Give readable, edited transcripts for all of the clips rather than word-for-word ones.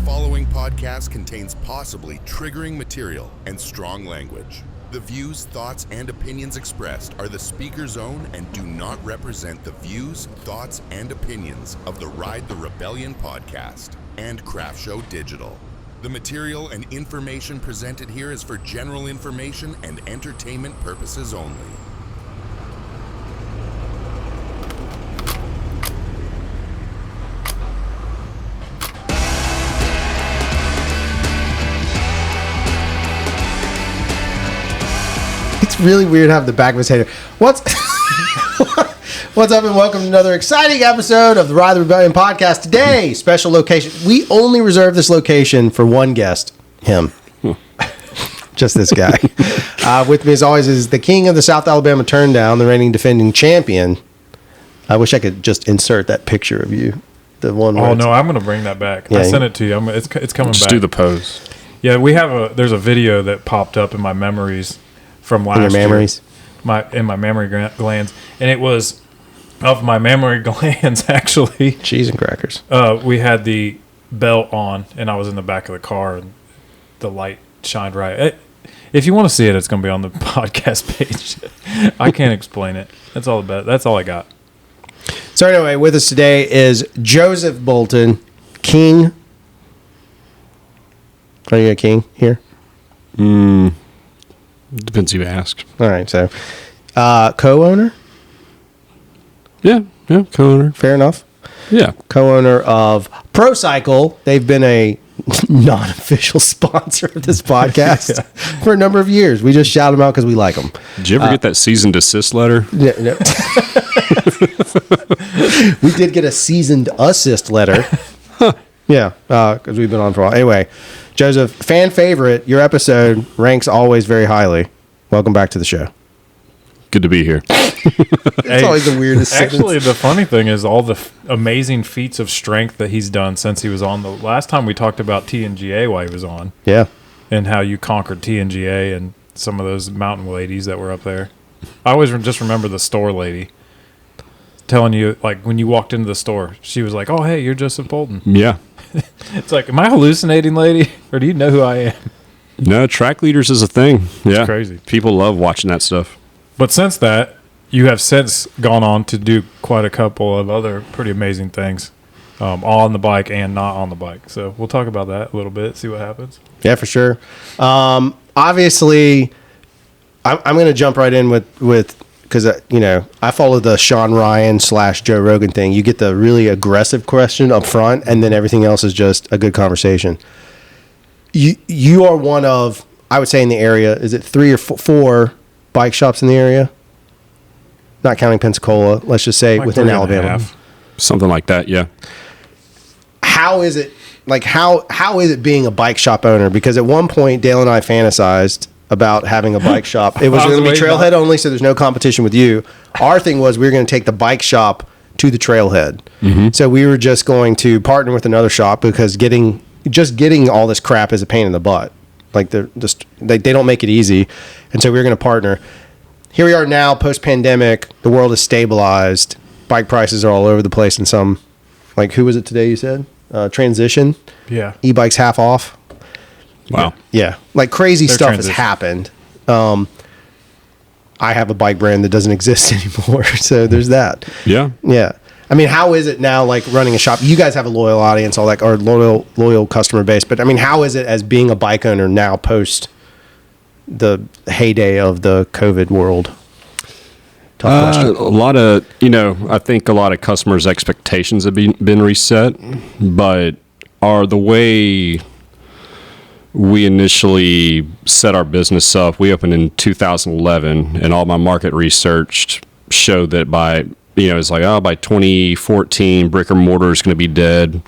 following podcast contains possibly triggering material and strong language. The views, thoughts, and opinions expressed are the speaker's own and do not represent the views, thoughts, and opinions of the Ride the Rebellion podcast and Craft Show Digital. The material and information presented here is for general information and entertainment purposes only. It's really weird having the back of his head. What's up, and welcome to another exciting episode of the Ride the Rebellion podcast. Today, special location. We only reserved this location for one guest, him. Just this guy. With me, as always, is the king of the South Alabama Turndown, the reigning defending champion. I wish I could just insert that picture of you. The one. Oh no, I'm going to bring that back. Yeah, I sent it to you. It's coming Just back. do the pose. Yeah, there's a video that popped up in my memories from last your memories? year. In my memory glands, and it was of my memory glands actually. Cheese and crackers. We had the belt on, and I was in the back of the car, and the light shined right. If you want to see it, it's going to be on the podcast page. I can't explain it. That's all I got. So anyway, with us today is Joseph Bolton, king. Are you a king here? Depends who you ask. All right, so co-owner? Yeah, co-owner. Fair enough. Yeah. Co-owner of Procycle. They've been a non-official sponsor of this podcast for a number of years. We just shout them out because we like them. Did you ever get that cease and desist letter? No. We did get a seasoned assist letter. Yeah, because we've been on for a while. Anyway, Joseph, fan favorite, your episode ranks always very highly. Welcome back to the show. Good to be here. It's always the weirdest Actually, sentence. the funny thing is all the amazing feats of strength that he's done since he was on. The last time we talked about TNGA while he was on. Yeah. And how you conquered TNGA and some of those mountain ladies that were up there. I always just remember the store lady telling you, like, when you walked into the store, she was like, "Oh, hey, you're Joseph Bolton." Yeah. It's like, am I hallucinating, lady? Or do you know who I am? No, track leaders is a thing. Yeah. Crazy. People love watching that stuff. But since that, you have since gone on to do quite a couple of other pretty amazing things, on the bike and not on the bike. So we'll talk about that a little bit, see what happens. Yeah, for sure. Obviously, I'm going to jump right in with because, I follow the Sean Ryan / Joe Rogan thing. You get the really aggressive question up front, and then everything else is just a good conversation. You are one of, I would say in the area, is it 3 or 4 bike shops in the area? Not counting Pensacola, let's just say Like within 3.5. Alabama. Something like that, yeah. How is it, like, how is it being a bike shop owner? Because at one point, Dale and I fantasized about having a bike shop. It was going to be trailhead only, so there's no competition with you. Our thing was we were going to take the bike shop to the trailhead. Mm-hmm. So we were just going to partner with another shop because getting all this crap is a pain in the butt. Like they don't make it easy. And so we were going to partner. Here we are now, post-pandemic. The world is stabilized. Bike prices are all over the place in some, like, who was it today you said? Transition. Yeah. E-bikes half off. Wow. Yeah. Like crazy They're stuff transition. has happened. I have a bike brand that doesn't exist anymore. So there's that. Yeah. Yeah. I mean, how is it now, like, running a shop? You guys have a loyal audience, all that, or loyal customer base. But I mean, how is it as being a bike owner now post the heyday of the COVID world? Tough question. A lot of, I think a lot of customers' expectations have been reset, but the way we initially set our business up, we opened in 2011, and all my market research showed that by 2014, brick and mortar is going to be dead.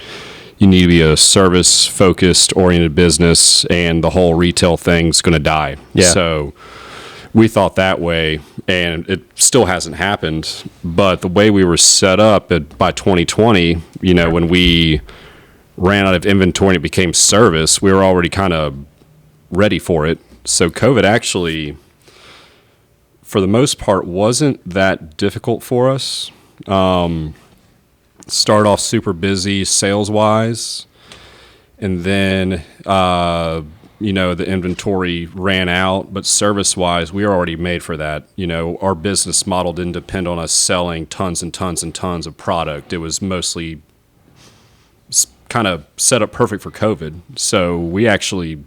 You need to be a service-focused, oriented business, and the whole retail thing's going to die. Yeah. So we thought that way, and it still hasn't happened. But the way we were set up by 2020, when we ran out of inventory and it became service, we were already kind of ready for it. So COVID actually, for the most part, wasn't that difficult for us. Started off super busy sales-wise, And then, the inventory ran out, but service-wise, we were already made for that. Our business model didn't depend on us selling tons and tons and tons of product. It was mostly kind of set up perfect for COVID. So we actually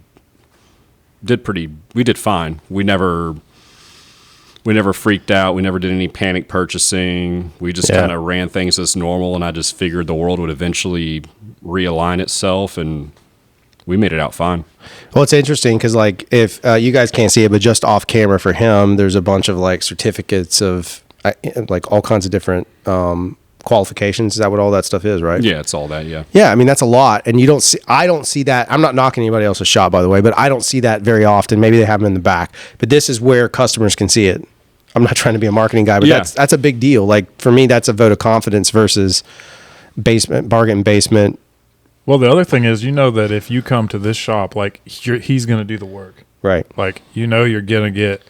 we did fine. We never freaked out. We never did any panic purchasing. We just kind of ran things as normal, and I just figured the world would eventually realign itself, and we made it out fine. Well, it's interesting because, like, if you guys can't see it, but just off camera for him, there's a bunch of, like, certificates of, like, all kinds of different qualifications. Is that what all that stuff is, right? Yeah, it's all that, yeah. Yeah, I mean, that's a lot. And I don't see that. I'm not knocking anybody else's shop, by the way, but I don't see that very often. Maybe they have them in the back. But this is where customers can see it. I'm not trying to be a marketing guy, but that's a big deal. Like, for me, that's a vote of confidence versus bargain basement. Well, the other thing is, that if you come to this shop, like, he's going to do the work. Right. Like, you're going to get.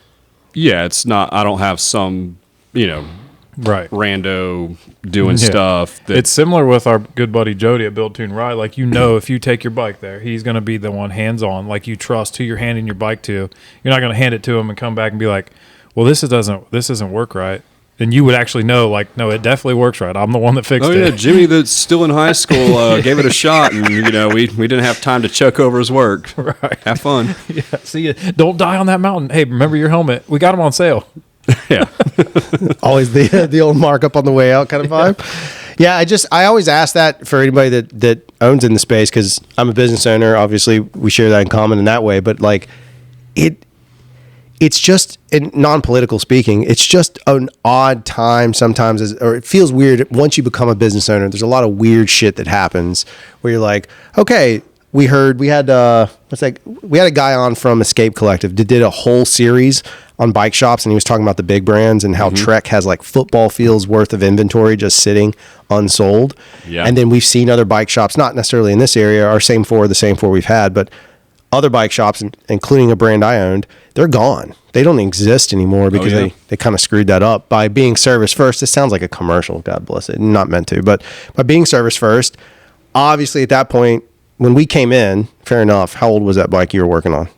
Yeah, it's not, I don't have some, right, rando doing stuff. It's similar with our good buddy Jody at Build Tune Ride. Like, if you take your bike there, he's going to be the one hands-on. Like, you trust who you're handing your bike to. You're not going to hand it to him and come back and be like, well, this doesn't work right. And you would actually know, like, no, it definitely works right. I'm the one that fixed it. Oh, yeah, Jimmy that's still in high school gave it a shot, and, we didn't have time to choke over his work. Right. Have fun. Yeah, see you. Don't die on that mountain. Hey, remember your helmet. We got them on sale. Yeah. Always the old markup on the way out kind of vibe. Yeah, I always ask that for anybody that owns in the space, because I'm a business owner. Obviously, we share that in common in that way. But, like, it's just, in non-political speaking, it's just an odd time sometimes, or it feels weird once you become a business owner. There's a lot of weird shit that happens where you're like, okay, we had a guy on from Escape Collective that did a whole series on bike shops, and he was talking about the big brands and how Trek has like football fields worth of inventory just sitting unsold. Yeah. And then we've seen other bike shops, not necessarily in this area, the same four we've had, but other bike shops, including a brand I owned, they're gone. They don't exist anymore because they kind of screwed that up by being service first. This sounds like a commercial, God bless it. Not meant to, but by being service first, obviously at that point, when we came in, fair enough, how old was that bike you were working on?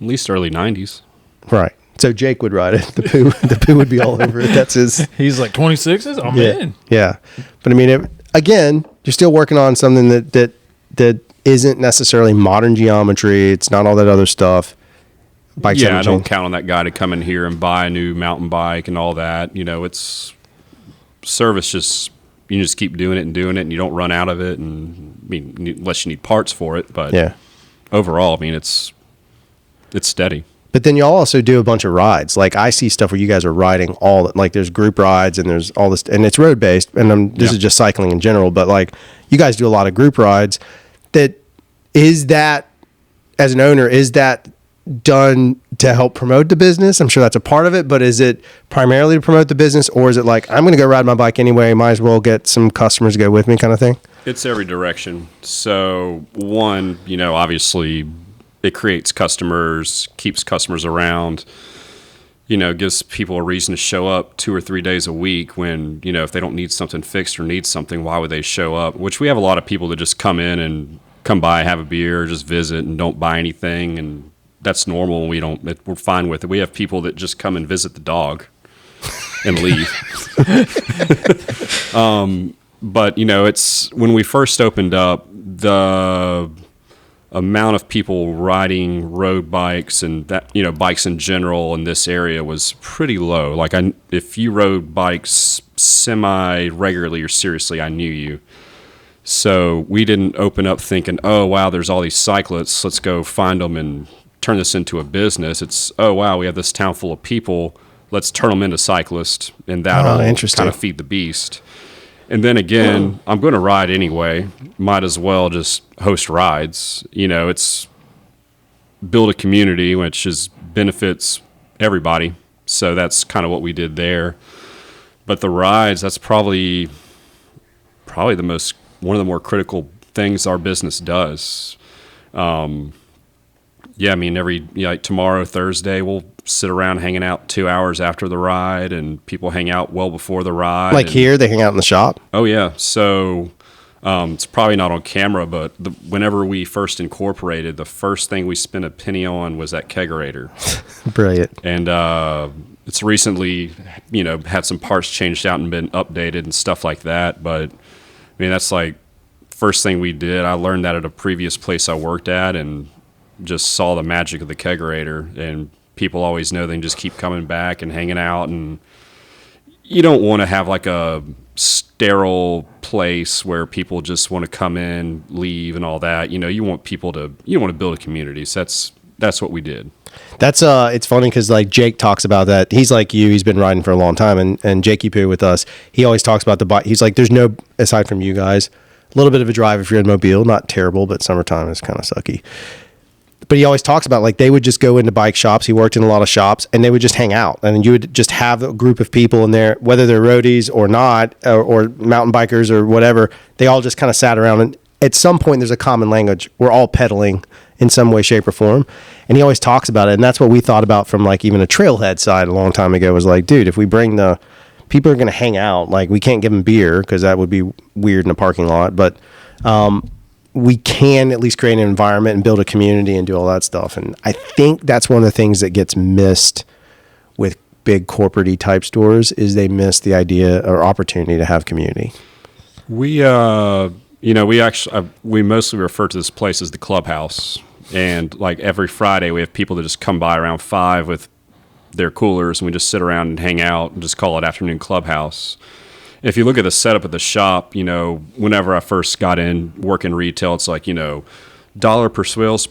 At least early 90s. Right. So Jake would ride it. The poo would be all over it. That's his. He's like 26s? I'm in. Yeah. But I mean, again, you're still working on something that isn't necessarily modern geometry. It's not all that other stuff. Bikes I don't count on that guy to come in here and buy a new mountain bike and all that. It's service. You just keep doing it, and you don't run out of it. And I mean, unless you need parts for it. But overall, I mean, it's steady. But then y'all also do a bunch of rides. Like, I see stuff where you guys are riding like there's group rides and there's all this, and it's road based. And this is just cycling in general. But like, you guys do a lot of group rides. Is that as an owner, is that done to help promote the business? I'm sure that's a part of it, but is it primarily to promote the business, or is it like, I'm going to go ride my bike anyway, might as well get some customers to go with me kind of thing? It's every direction. So one, obviously it creates customers, keeps customers around, gives people a reason to show up 2 or 3 days a week when, if they don't need something fixed or need something, why would they show up? Which we have a lot of people that just come in and come by, have a beer, just visit and don't buy anything. And that's normal. We're fine with it. We have people that just come and visit the dog and leave. But it's when we first opened up, the amount of people riding road bikes and that, bikes in general in this area was pretty low. Like, if you rode bikes semi regularly or seriously, I knew you. So we didn't open up thinking, oh, wow, there's all these cyclists. Let's go find them and turn this into a business. It's, oh, wow, we have this town full of people. Let's turn them into cyclists, and that'll kind of feed the beast. And then again, I'm going to ride anyway. Might as well just host rides. It's build a community, which benefits everybody. So that's kind of what we did there. But the rides, that's probably one of the more critical things our business does. Like tomorrow, Thursday, we'll sit around hanging out 2 hours after the ride, and people hang out well before the ride. Like here, they hang out in the shop? Oh, yeah. So It's probably not on camera, but whenever we first incorporated, the first thing we spent a penny on was that kegerator. Brilliant. And it's recently, had some parts changed out and been updated and stuff like that. But, I mean, that's like first thing we did. I learned that at a previous place I worked at and just saw the magic of the kegerator. And people always know they can just keep coming back and hanging out. And you don't want to have like a sterile place where people just want to come in, leave, and all that. You want people to, you want to build a community. So that's what we did. That's it's funny because like Jake talks about that. He's like you. He's been riding for a long time, and Jakey Poo with us. He always talks about the bike. He's like, there's no, aside from you guys, a little bit of a drive if you're in Mobile, not terrible, but summertime is kind of sucky. But he always talks about like they would just go into bike shops. He worked in a lot of shops, and they would just hang out, and you would just have a group of people in there, whether they're roadies or not, or mountain bikers or whatever. They all just kind of sat around, and at some point there's a common language. We're all pedaling in some way, shape, or form. And he always talks about it, and that's what we thought about from like even a trailhead side a long time ago. Was like, dude, if we bring the people are going to hang out, like we can't give them beer because that would be weird in a parking lot, but we can at least create an environment and build a community and do all that stuff. And I think that's one of the things that gets missed with big corporate-y type stores is they miss the idea or opportunity to have community. We, we mostly refer to this place as the clubhouse. And like every Friday we have people that just come by around 5 with their coolers and we just sit around and hang out and just call it afternoon clubhouse. If you look at the setup of the shop, whenever I first got in working retail, it's like, dollar per sales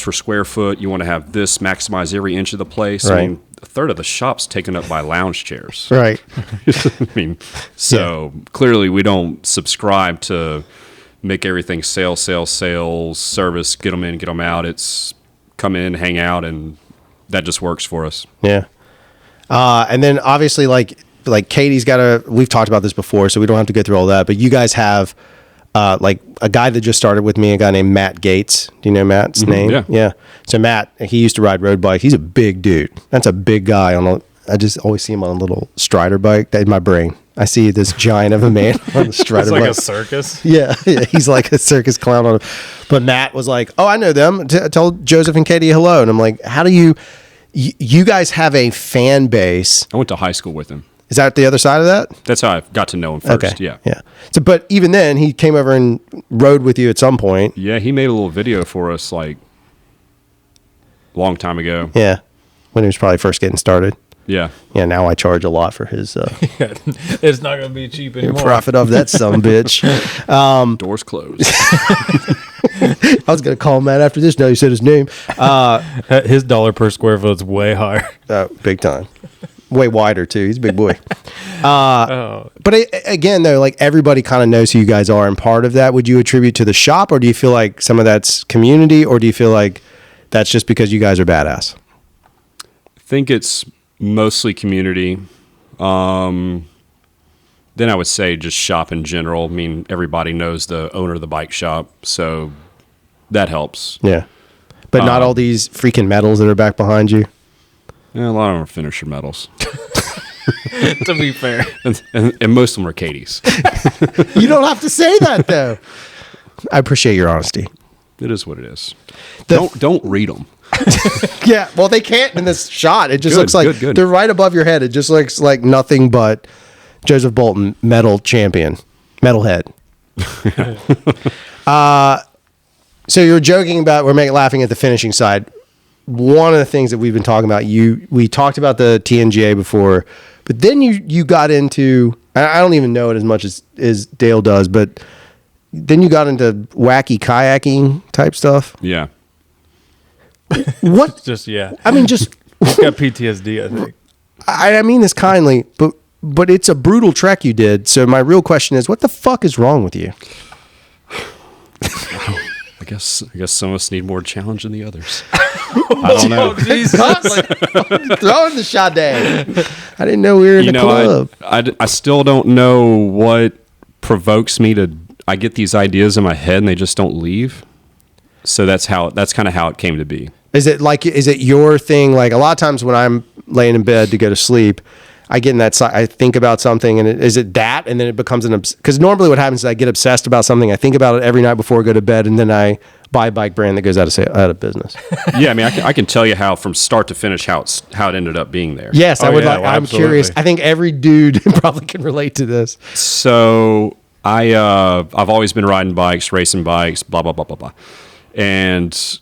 per square foot. You want to have this, maximize every inch of the place. Right. I mean, a third of the shop's taken up by lounge chairs. Right. Clearly we don't subscribe to make everything sales, service, get them in, get them out. It's come in, hang out, and that just works for us. Yeah. And then obviously like Katie's we've talked about this before, so we don't have to go through all that, but you guys have like a guy that just started with me, a guy named Matt Gates. Do you know Matt's name? Yeah. So Matt, he used to ride road bike. He's a big dude. That's a big guy I just always see him on a little Strider bike. In my brain, I see this giant of a man on the Strider bike. It's like a circus. Yeah, he's like a circus clown on it. But Matt was like, "Oh, I know them. Tell Joseph and Katie hello." And I'm like, "How do you guys have a fan base?" I went to high school with him. Is that the other side of that? That's how I got to know him first. Okay. Yeah. So, but even then, he came over and rode with you at some point. Yeah, he made a little video for us like a long time ago. Yeah, when he was probably first getting started. Yeah. Yeah. Now I charge a lot for his. It's not going to be cheap anymore. Profit of that son bitch. Doors closed. I was gonna call Matt after this. No, you said his name. His dollar per square foot is way higher. Big time. Way wider too. He's a big boy. But again, though, like everybody kind of knows who you guys are, and part of that, would you attribute to the shop, or do you feel like some of that's community, or do you feel like that's just because you guys are badass? I think it's mostly community. Then I would say just shop in general. I mean, everybody knows the owner of the bike shop, so that helps. Yeah, but not all these freaking medals that are back behind you. Yeah, a lot of them are finisher medals. To be fair. And most of them are Katie's. You don't have to say that, though. I appreciate your honesty. It is what it is. Don't read them. Yeah, well, they can't in this shot. It just looks like they're right above your head. It just looks like nothing but Joseph Bolton, medal champion, metalhead. So you're joking about we're laughing at the finishing side. One of the things that we've been talking about, we talked about the TNGA before, but then you got into, I don't even know it as much as Dale does, but then you got into wacky kayaking type stuff. Yeah. What? I mean, just he's got PTSD, I think. I mean this kindly, but it's a brutal trek you did. So my real question is, what the fuck is wrong with you? I guess some of us need more challenge than the others. I don't know. Throwing the shot down. I didn't know we were in the club. I still don't know what provokes me to. I get these ideas in my head and they just don't leave. So that's kind of how it came to be. Is it your thing? Like a lot of times when I'm laying in bed to go to sleep, I get in that, I think about something, and is it that? And then it becomes because normally what happens is I get obsessed about something. I think about it every night before I go to bed, and then I buy a bike brand that goes out of business. Yeah, I mean, I can tell you how from start to finish how it ended up being there. Yes, I would yeah, like. well, I'm curious. I think every dude probably can relate to this. So I've always been riding bikes, racing bikes, blah blah blah blah blah, and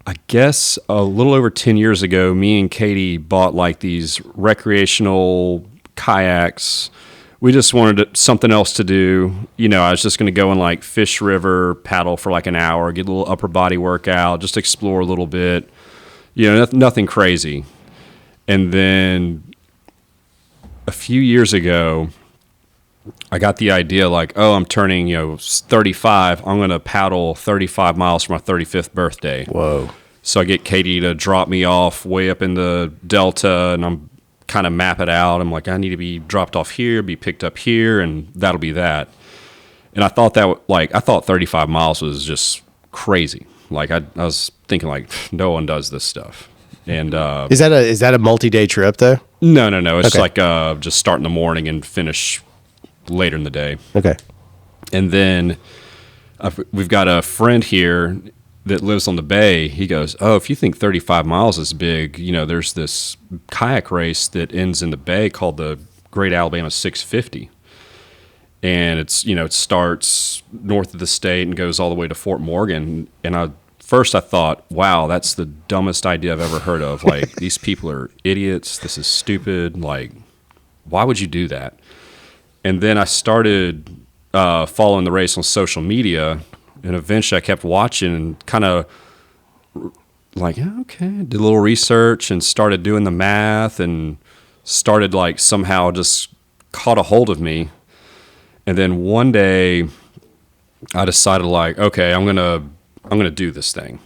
I guess a little over 10 years ago, me and Katie bought like these recreational kayaks. We just wanted something else to do. You know, I was just going to go and like fish river, paddle for like an hour, get a little upper body workout, just explore a little bit. You know, nothing crazy. And then a few years ago, I got the idea like, oh, I'm turning, 35. I'm going to paddle 35 miles for my 35th birthday. Whoa. So I get Katie to drop me off way up in the Delta, and I'm kind of map it out. I'm like, I need to be dropped off here, be picked up here, and that'll be that. And I thought I thought 35 miles was just crazy. Like I was thinking like, no one does this stuff. And Is that a multi-day trip though? no. It's Okay. like just start in the morning and finish later in the day. Okay. And then we've got a friend here that lives on the bay. He goes, oh, if you think 35 miles is big, there's this kayak race that ends in the bay called the Great Alabama 650. And it starts north of the state and goes all the way to Fort Morgan. And I thought, wow, that's the dumbest idea I've ever heard of. Like, these people are idiots. This is stupid. Like, why would you do that? And then I started following the race on social media, and eventually I kept watching and kind of like, okay, did a little research and started doing the math and started like somehow just caught a hold of me. And then one day I decided like, okay, I'm gonna do this thing.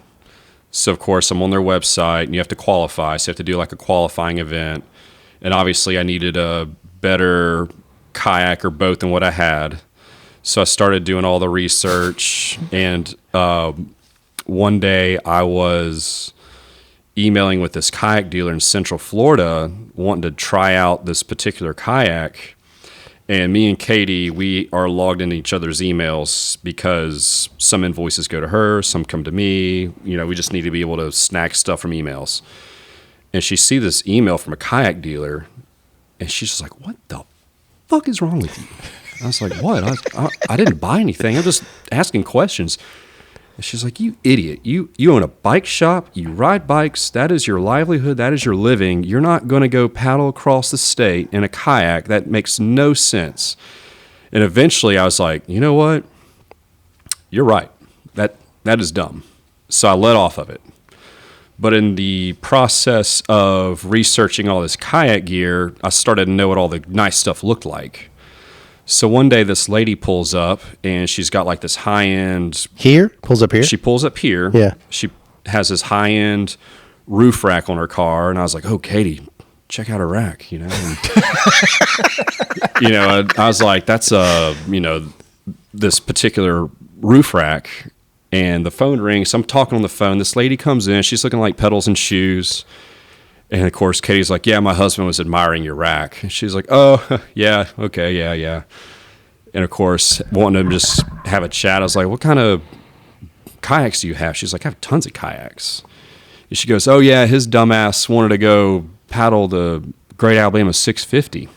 So of course I'm on their website and you have to qualify. So you have to do like a qualifying event. And obviously I needed a better kayak or boat than what I had. So I started doing all the research, and one day I was emailing with this kayak dealer in Central Florida wanting to try out this particular kayak. And me and Katie, we are logged into each other's emails because some invoices go to her, some come to me. We just need to be able to snag stuff from emails. And she sees this email from a kayak dealer, and she's just like, what the fuck is wrong with you? I was like, what? I didn't buy anything. I'm just asking questions. And she's like, you idiot. You own a bike shop. You ride bikes. That is your livelihood. That is your living. You're not going to go paddle across the state in a kayak. That makes no sense. And eventually I was like, you know what? You're right. That is dumb. So I let off of it. But in the process of researching all this kayak gear, I started to know what all the nice stuff looked like. So one day this lady pulls up and she's got like this high-end... Pulls up here? She pulls up here. Yeah. She has this high-end roof rack on her car. And I was like, oh, Katie, check out her rack, And, I was like, that's, this particular roof rack. And the phone rings. I'm talking on the phone. This lady comes in. She's looking like pedals and shoes. And, of course, Katie's like, yeah, my husband was admiring your rack. And she's like, oh, yeah, okay, yeah. And, of course, wanting to just have a chat, I was like, what kind of kayaks do you have? She's like, I have tons of kayaks. And she goes, oh, yeah, his dumbass wanted to go paddle the Great Alabama 650.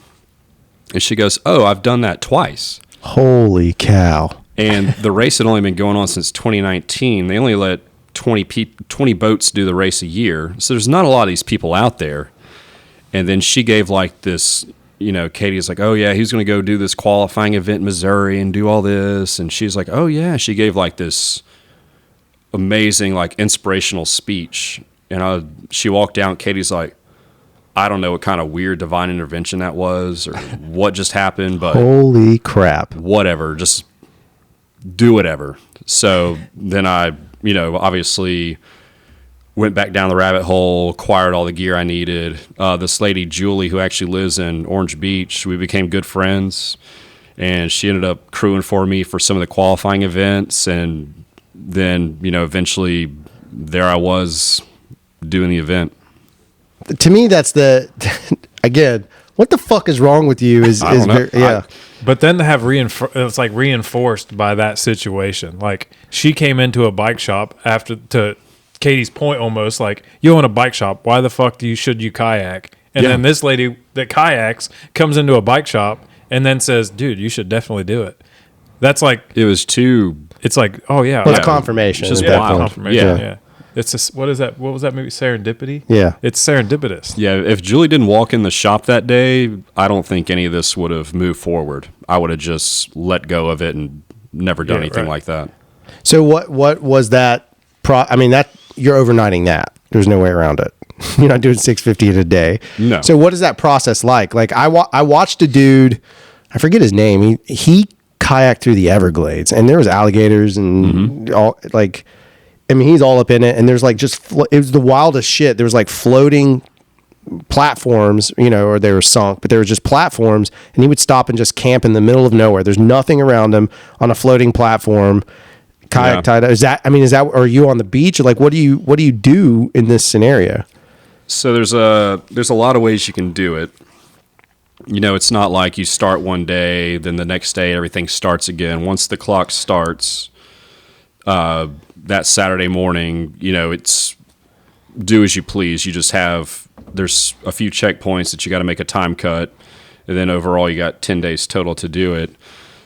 And she goes, oh, I've done that twice. Holy cow. And the race had only been going on since 2019. They only let 20 boats do the race a year. So there's not a lot of these people out there. And then she gave like this, Katie's like, oh yeah, he's going to go do this qualifying event in Missouri and do all this. And she's like, oh yeah, she gave like this amazing, like inspirational speech. And she walked down, Katie's like, I don't know what kind of weird divine intervention that was or what just happened, but holy crap, whatever, just do whatever. So then I, obviously went back down the rabbit hole, acquired all the gear I needed. This lady, Julie, who actually lives in Orange Beach, we became good friends, and she ended up crewing for me for some of the qualifying events. And then, eventually there I was doing the event. To me, that's again, What the fuck is wrong with you? Is I don't know. yeah. But then to have it's like reinforced by that situation. Like she came into a bike shop after, to Katie's point, almost like, you own a bike shop. Why the fuck should you kayak? And then this lady that kayaks comes into a bike shop and then says, dude, you should definitely do it. That's like, It was too. it's like, oh yeah. Well, it's confirmation. It's just at that wild. point. Confirmation. Yeah. Yeah. It's just, what is that? What was that movie? Serendipity? Yeah. It's serendipitous. Yeah, if Julie didn't walk in the shop that day, I don't think any of this would have moved forward. I would have just let go of it and never done anything like that. So what was that? I mean, that you're overnighting that. There's no way around it. You're not doing 650 in a day. No. So what is that process like? Like I watched a dude, I forget his name. He kayaked through the Everglades, and there was alligators and all, like, I mean, he's all up in it, and there's like it was the wildest shit. There was like floating platforms, or they were sunk, but there were just platforms, and he would stop and just camp in the middle of nowhere. There's nothing around him on a floating platform, kayak tied up. Is that, are you on the beach, or like, what do you do in this scenario? So there's a lot of ways you can do it. It's not like you start one day, then the next day everything starts again. Once the clock starts, that Saturday morning, it's do as you please. You just there's a few checkpoints that you got to make a time cut, and then overall you got 10 days total to do it.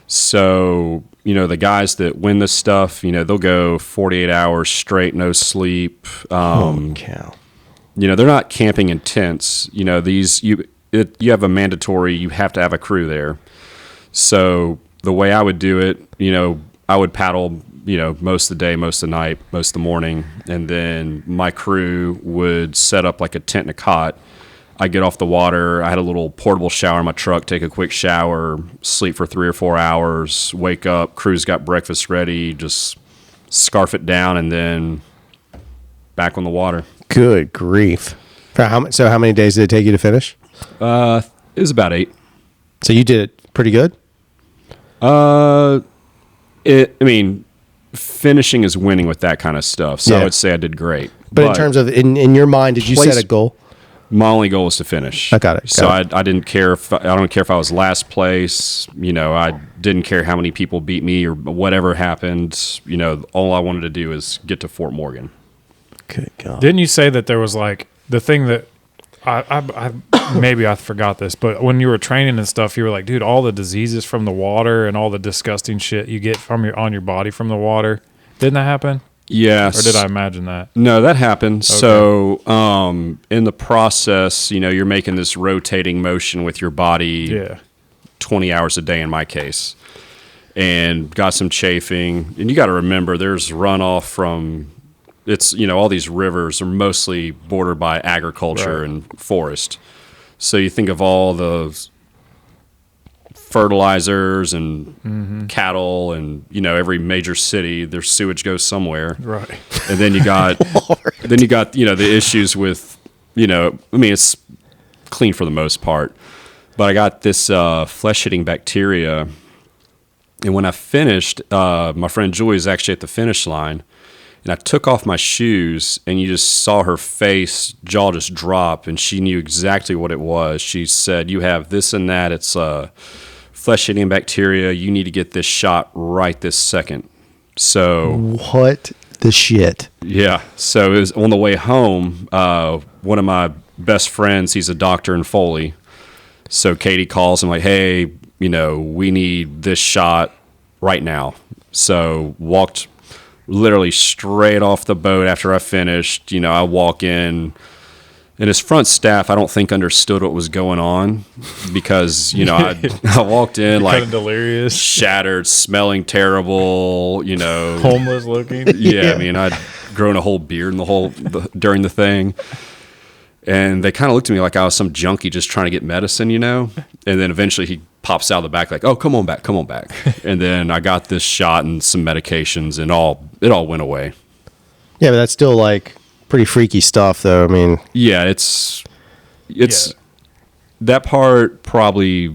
So, the guys that win this stuff, they'll go 48 hours straight, no sleep. Holy cow. They're not camping in tents. You have a mandatory, you have to have a crew there. So the way I would do it, I would paddle, most of the day, most of the night, most of the morning. And then my crew would set up like a tent and a cot. I'd get off the water. I had a little portable shower in my truck, take a quick shower, sleep for 3 or 4 hours, wake up, crew's got breakfast ready, just scarf it down, and then back on the water. Good grief. So how many days did it take you to finish? It was about 8. So you did it pretty good? Finishing is winning with that kind of stuff. So I would say I did great. But in terms of, in your mind, did you set a goal? My only goal was to finish. I got it. So I didn't care I don't care if I was last place. I didn't care how many people beat me or whatever happened. All I wanted to do is get to Fort Morgan. Good God. Didn't you say that there was like the thing that I maybe I forgot this, but when you were training and stuff, you were like, dude, all the diseases from the water and all the disgusting shit you get on your body from the water. Didn't that happen? Yes. Or did I imagine that? No, that happened. Okay. So in the process, you're making this rotating motion with your body 20 hours a day in my case, and got some chafing. And you got to remember there's runoff from all these rivers are mostly bordered by agriculture and forest. So you think of all the fertilizers and cattle and, every major city, their sewage goes somewhere. Right. And then you got, the issues with, it's clean for the most part, but I got this flesh-eating bacteria. And when I finished, my friend Julie is actually at the finish line. And I took off my shoes, and you just saw her jaw just drop, and she knew exactly what it was. She said, you have this and that. It's flesh-eating bacteria. You need to get this shot right this second. So what the shit? Yeah. So it was on the way home. One of my best friends, he's a doctor in Foley. So Katie calls him like, hey, we need this shot right now. So walked literally straight off the boat after I finished. I walk in, and his front staff I don't think understood what was going on, because I walked in like kind of delirious, shattered, smelling terrible, homeless looking. Yeah, I'd grown a whole beard during the thing. And they kind of looked at me like I was some junkie just trying to get medicine, And then eventually he pops out of the back like, oh, come on back. And then I got this shot and some medications, and it all went away. Yeah, but that's still like pretty freaky stuff, though. Yeah, it's that part probably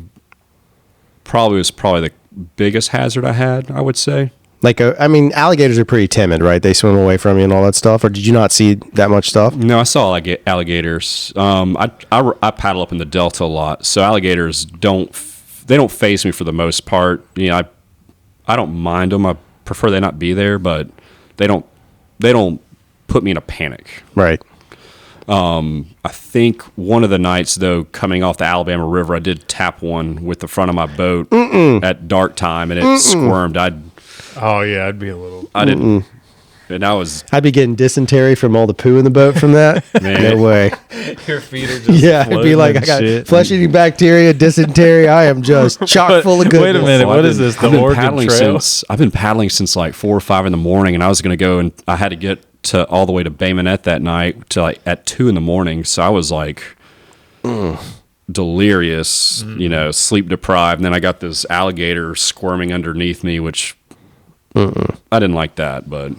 was the biggest hazard I had, I would say. Like, I mean, alligators are pretty timid, right? They swim away from you and all that stuff. Or did you not see that much stuff? No, I saw alligators. I paddle up in the Delta a lot, so alligators don't faze me for the most part. You know, I don't mind them. I prefer they not be there, but they don't put me in a panic. Right. I think one of the nights, though, coming off the Alabama River, I did tap one with the front of my boat at dark time, and it squirmed. Oh yeah, I'd be a little. I didn't. And I'd be getting dysentery from all the poo in the boat from that. Man. No way. Your feet are just It'd be like I got flesh-eating bacteria, dysentery. I am just chock full of goodness. Wait a minute, what is this? The Oregon Trail? I've been paddling since like 4 or 5 in the morning, and I was going to go, and I had to get to all the way to Bay Minette that night to like at 2 in the morning. So I was like delirious, sleep deprived. And then I got this alligator squirming underneath me, which I didn't like that, but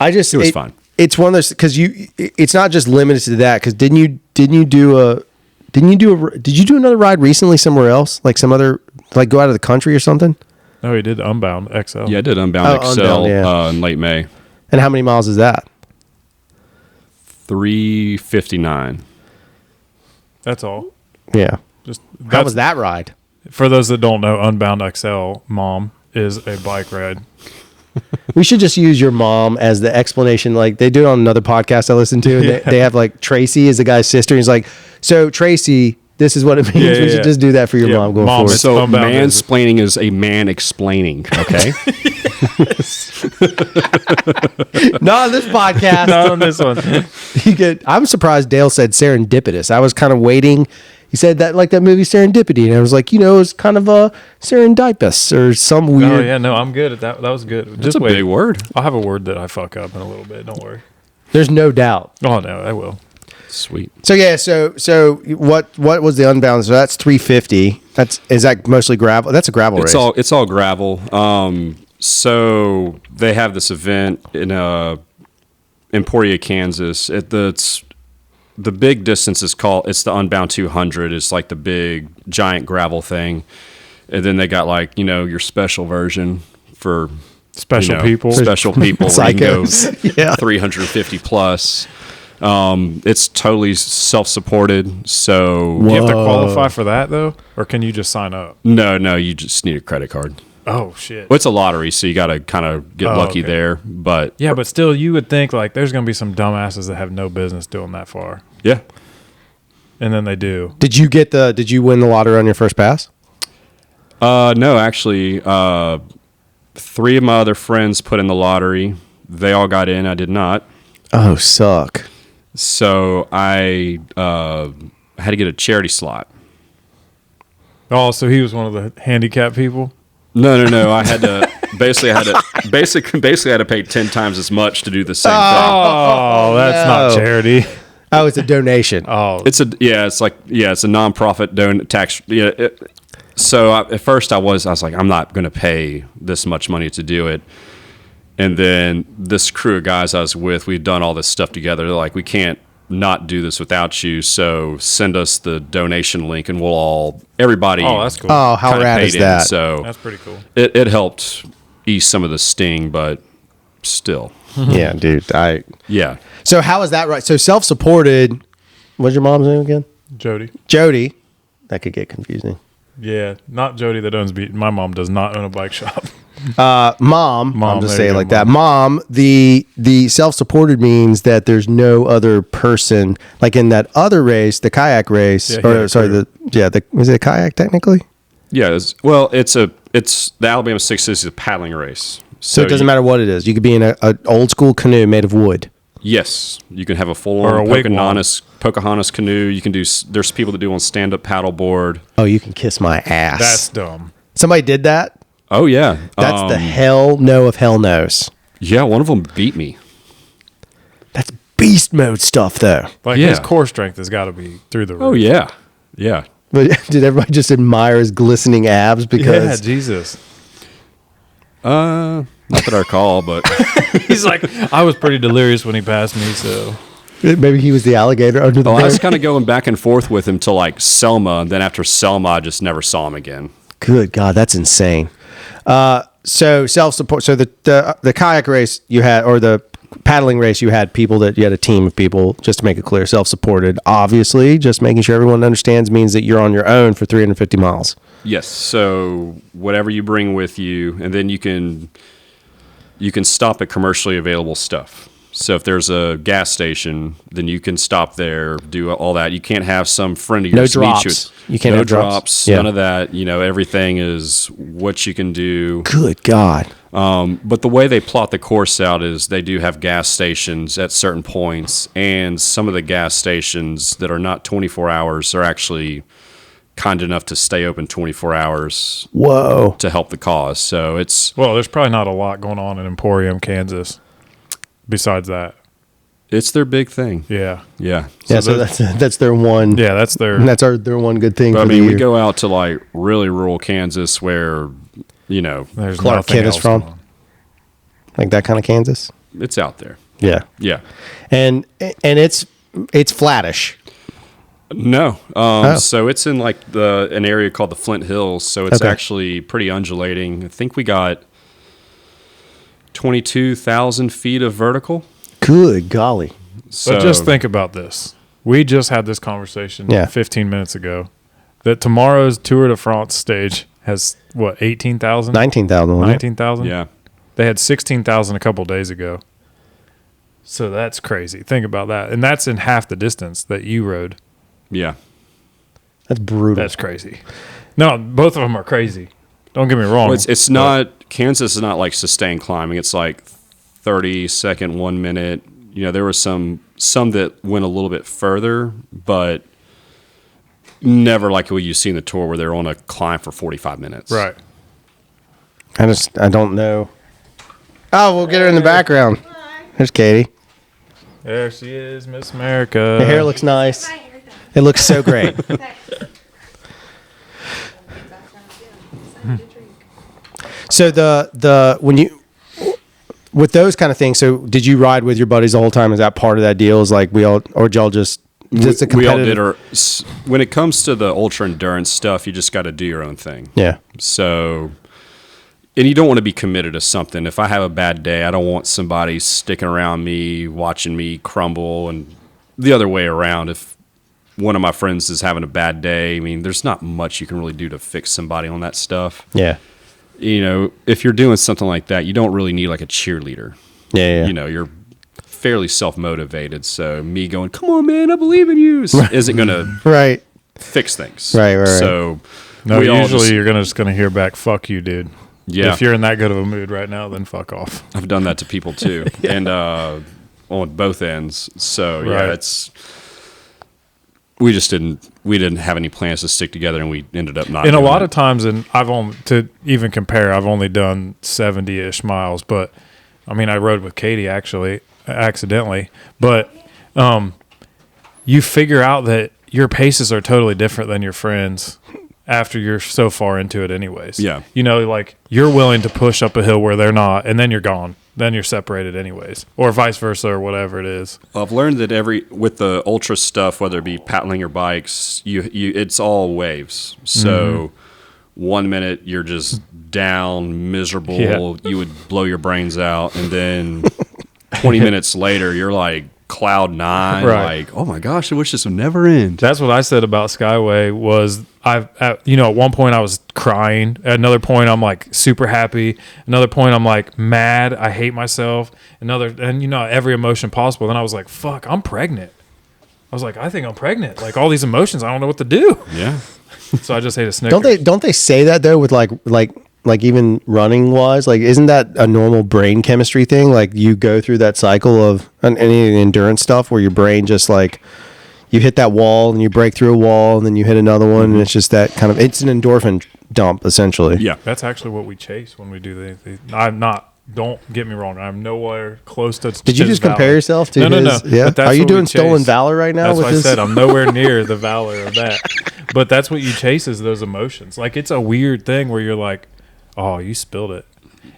it was fine. It's one of those because it's not just limited to that. Because did you do another ride recently somewhere else, like some other, like go out of the country or something? No, he did Unbound XL. Yeah, I did Unbound XL in late May. And how many miles is that? 359. That's all. Yeah. How was that? that ride? For those that don't know, Unbound XL, Mom, is a bike ride. We should just use your mom as the explanation. Like they do it on another podcast I listen to. And they have like Tracy is the guy's sister. And he's like, so Tracy, this is what it means. We should just do that for your mom going forward. So mansplaining is a man explaining. Okay. Not on this podcast. Not on this one. I'm surprised Dale said serendipitous. I was kind of waiting. He said that like that movie Serendipity, and I was like, it's kind of a serendipous or some weird. Oh yeah, no, I'm good at that. That was good. That's a big word. I'll have a word that I fuck up in a little bit. Don't worry. There's no doubt. Oh no, I will. Sweet. So yeah, so what was the Unbound? So that's 350. Is that mostly gravel? That's a gravel race. It's all gravel. So they have this event in Emporia, Kansas. The big distance it's the Unbound 200. It's like the big giant gravel thing. And then they got like, your special version for special people. Special people where you can go 350 plus. It's totally self-supported. So do you have to qualify for that though? Or can you just sign up? No, you just need a credit card. Oh shit! Well, it's a lottery, so you got to kind of get lucky there. But yeah, but still, you would think like there's going to be some dumbasses that have no business doing that far. Yeah, and then they do. Did you win the lottery on your first pass? No, actually, 3 of my other friends put in the lottery. They all got in. I did not. Oh, suck! So I had to get a charity slot. Oh, so he was one of the handicapped people. No. I had to basically had to pay 10 times as much to do the same thing. Oh, that's not charity. Oh, it's a donation. It's a nonprofit tax. Yeah. So at first I was like, I'm not going to pay this much money to do it. And then this crew of guys I was with, we'd done all this stuff together. They're like, we can't not do this without you. So send us the donation link, and everybody. Oh, that's cool. Oh, how rad is that? So that's pretty cool. It helped ease some of the sting, but still. Yeah, dude. Yeah. So how is that right? So self-supported. What's your mom's name again? Jody. That could get confusing. Yeah, not Jody that owns my mom does not own a bike shop. Mom, I'll just say it like that. Mom, the self-supported means that there's no other person, like in that other race, the kayak race, is it a kayak technically? Yeah, it's the Alabama 650 is a paddling race. So it doesn't matter what it is. You could be in an old school canoe made of wood. Yes, you can have a full-on Pocahontas canoe. You can do. There's people that do on stand-up paddleboard. Oh, you can kiss my ass. That's dumb. Somebody did that? Oh yeah, that's the hell no of hell knows. Yeah, one of them beat me. That's beast mode stuff, though. Like his core strength has got to be through the roof. Oh yeah. But did everybody just admire his glistening abs? Because Jesus. Not that I recall, but he's like, I was pretty delirious when he passed me, so maybe he was the alligator under the boat. I was kind of going back and forth with him till like Selma, and then after Selma, I just never saw him again. Good God, that's insane. So self-support. So the kayak race you had, or the paddling race you had, you had a team of people. Just to make it clear, self-supported. Obviously, just making sure everyone understands means that you're on your own for 350 miles. Yes. So whatever you bring with you, and then you can stop at commercially available stuff. So if there's a gas station, then you can stop there, do all that. You can't have some friend of yours meet you. You can't have drops. None of that. Everything is what you can do. Good God. But the way they plot the course out is they do have gas stations at certain points, and some of the gas stations that are not 24 hours are actually kind enough to stay open 24 hours. Whoa. To help the cause. So there's probably not a lot going on in Emporium, Kansas. Besides that, it's their big thing. Yeah. So that's their one. Yeah, that's their one good thing. But, we go out to like really rural Kansas where, there's Clark nothing Kent is else from. going on. Like that kind of Kansas. It's out there. Yeah. Yeah. And it's flattish. No. So it's in like an area called the Flint Hills. So it's actually pretty undulating. I think we got 22,000 feet of vertical. Good golly. So just think about this. We just had this conversation 15 minutes ago that tomorrow's Tour de France stage has, 18,000? 19,000. 19,000? Yeah. They had 16,000 a couple days ago. So that's crazy. Think about that. And that's in half the distance that you rode. Yeah. That's brutal. That's crazy. No, both of them are crazy. Don't get me wrong. Well, it's not, Kansas is not like sustained climbing. It's like 30-second, 1 minute. There was some that went a little bit further, but never like what you see in the Tour where they're on a climb for 45 minutes. Right. I don't know. Oh, we'll get her in the background. There's Katie. There she is, Miss America. Her hair looks nice. It looks so great. So with those kind of things, so did you ride with your buddies the whole time? Is that part of that deal? Is like or y'all just a competitive? We all did when it comes to the ultra endurance stuff, you just got to do your own thing. Yeah. So, and you don't want to be committed to something. If I have a bad day, I don't want somebody sticking around me, watching me crumble, and the other way around. If one of my friends is having a bad day, there's not much you can really do to fix somebody on that stuff. Yeah. If you're doing something like that, you don't really need like a cheerleader. Yeah. You're fairly self-motivated. So me going, come on, man, I believe in you, isn't going to fix things. Right. So usually you're just going to hear back, fuck you, dude. Yeah. If you're in that good of a mood right now, then fuck off. I've done that to people too. And on both ends. So we just didn't have any plans to stick together, and we ended up not. And a lot of times, and I've only done 70-ish miles, but I rode with Katie actually accidentally, but you figure out that your paces are totally different than your friends after you're so far into it anyways. Yeah. Like you're willing to push up a hill where they're not, and then you're gone. Then you're separated anyways, or vice versa, or whatever it is. I've learned that with the ultra stuff, whether it be paddling or bikes, it's all waves. So 1 minute you're just down, miserable, you would blow your brains out, and then 20 minutes later you're like cloud nine, like, oh my gosh, I wish this would never end. That's what I said about Skyway was at one point I was crying. At another point I'm like super happy. Another point I'm like mad. I hate myself. And every emotion possible. Then I was like, fuck, I'm pregnant. I was like, I think I'm pregnant. Like all these emotions, I don't know what to do. Yeah. So I just ate a Snickers. Don't they say that though with like even running wise, like isn't that a normal brain chemistry thing? Like you go through that cycle of any endurance stuff where your brain just like you hit that wall and you break through a wall and then you hit another one and it's just that kind of it's an endorphin dump essentially. Yeah, that's actually what we chase when we do the I'm not. Don't get me wrong. I'm nowhere close to. Did you just compare yourself to? No. Yeah. Are you doing stolen valor right now? That's what I said. I'm nowhere near the valor of that. But that's what you chase is those emotions. Like it's a weird thing where you're like, oh, you spilled it.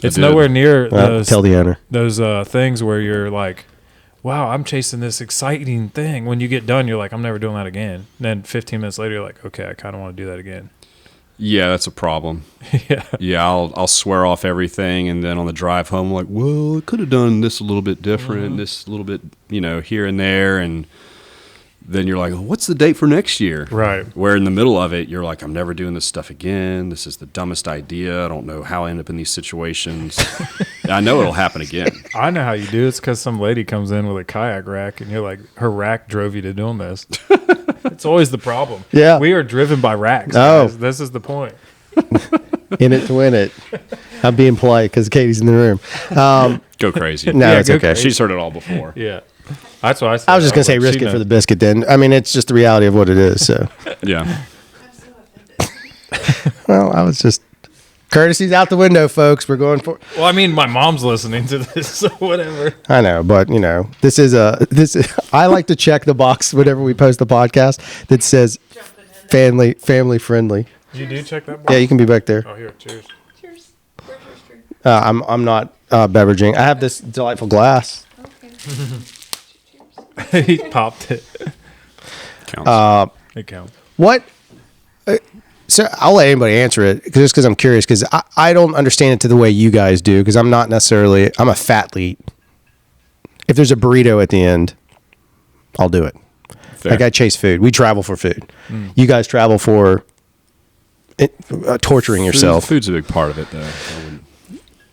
It's nowhere near those. Tell the owner. Those things where you're like, wow, I'm chasing this exciting thing. When you get done, you're like, I'm never doing that again. And then 15 minutes later, you're like, okay, I kind of want to do that again. Yeah, that's a problem. Yeah, I'll swear off everything, and then on the drive home, I'm like, well, I could have done this a little bit different, this a little bit, here and there, and then you're like, what's the date for next year? Right. Where in the middle of it, you're like, I'm never doing this stuff again. This is the dumbest idea. I don't know how I end up in these situations. I know it'll happen again. I know how you do it. It's because some lady comes in with a kayak rack, and you're like, her rack drove you to doing this. It's always the problem. Yeah. We are driven by racks. Oh. Guys. This is the point. In it to win it. I'm being polite because Katie's in the room. Go crazy. No, it's go okay. crazy. She's heard it all before. Yeah. That's what I said. I was just going to say like, risk she it for knows. the biscuit then. I mean, it's just the reality of what it is. So, Yeah. I'm so offended. well, I was just courtesy's out the window, folks. We're going for. Well, I mean, my mom's listening to this, so whatever. I know, but this is I like to check the box whenever we post the podcast that says family friendly. You do check that box? Yeah, you can be back there. Oh, here. Cheers. Cheers. Where's your string? I'm not beveraging. I have this delightful glass. Okay. He popped it. Counts. It counts. What? So I'll let anybody answer it just because I'm curious because I don't understand it to the way you guys do because I'm not necessarily I'm a fatleet. If there's a burrito at the end, I'll do it. Fair. Like I chase food. We travel for food. You guys travel for torturing yourself. Food's a big part of it, though. I wouldn't-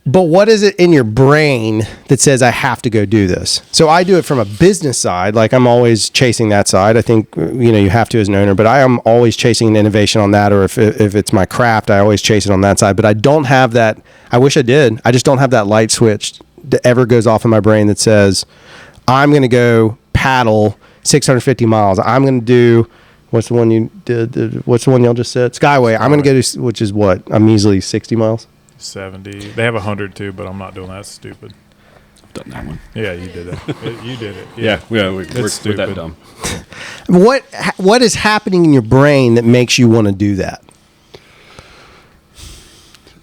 But what is it in your brain that says I have to go do this? So I do it from a business side. Like I'm always chasing that side. I think, you have to as an owner, but I am always chasing an innovation on that. Or if it's my craft, I always chase it on that side, but I don't have that. I wish I did. I just don't have that light switch that ever goes off in my brain that says I'm going to go paddle 650 miles. I'm going to do, what's the one you did? What's the one y'all just said? Skyway. I'm going to go to, which is what? A measly 60 miles. 70. They have 100 too, but I'm not doing that. It's stupid. I've done that one. Yeah, you did it. You did it. Yeah, we're It's that stupid. dumb. What is happening in your brain that makes you want to do that?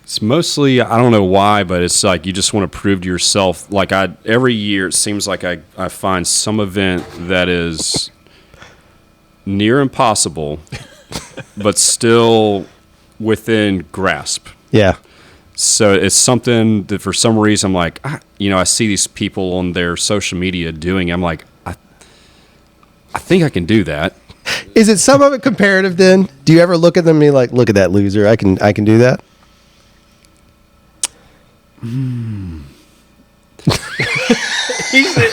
It's mostly, I don't know why, but it's like you just want to prove to yourself. Like every year, it seems like I find some event that is near impossible, but still within grasp. Yeah. So it's something that for some reason I'm like, I see these people on their social media doing it. I'm like, I think I can do that. Is it some of it comparative then? Do you ever look at them and be like, look at that loser, I can do that?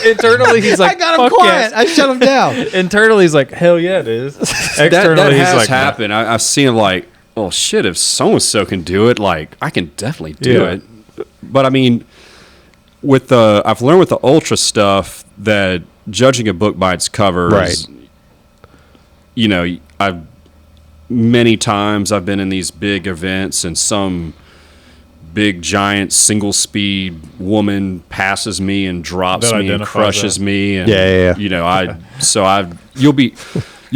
Internally, he's like, I got him "Fuck quiet. yes." I shut him down. Internally, he's like, hell yeah, it is. Externally, that he's has like, happened. I've seen like, oh shit, if so-and-so can do it, like I can definitely do Yeah. it. But I mean, I've learned with the ultra stuff that judging a book by its cover is, many times I've been in these big events and some big giant single speed woman passes me and drops That me and identifies crushes that. me and Yeah. you'll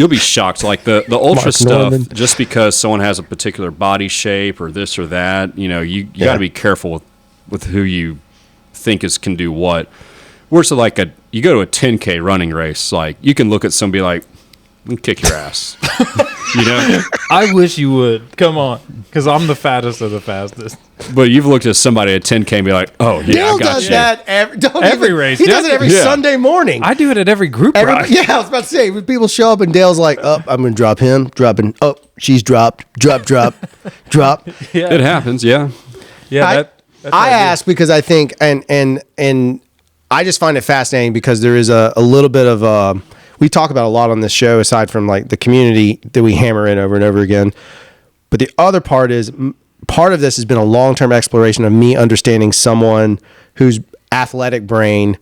be shocked like the ultra Mark stuff Norman. just because someone has a particular body shape or this or that, you got to be careful with who you think can do what. Whereas like you go to a 10K running race, like you can look at somebody like, "I'm gonna kick your ass." I wish you would. Come on. Because I'm the fattest of the fastest. But you've looked at somebody at 10K and be like, "Oh yeah, Neil I got does you." that every race. He does it every Yeah. Sunday morning. I do it at every group ride. Yeah, I was about to say, when people show up and Dale's like, oh, I'm going to drop him, dropping, oh, she's dropped, drop. Yeah. It happens, yeah. Yeah. That's I what do. ask because I think, and I just find it fascinating because there is a little bit of, we talk about a lot on this show aside from like the community that we hammer in over and over again. But the other part is, part of this has been a long-term exploration of me understanding someone whose athletic brain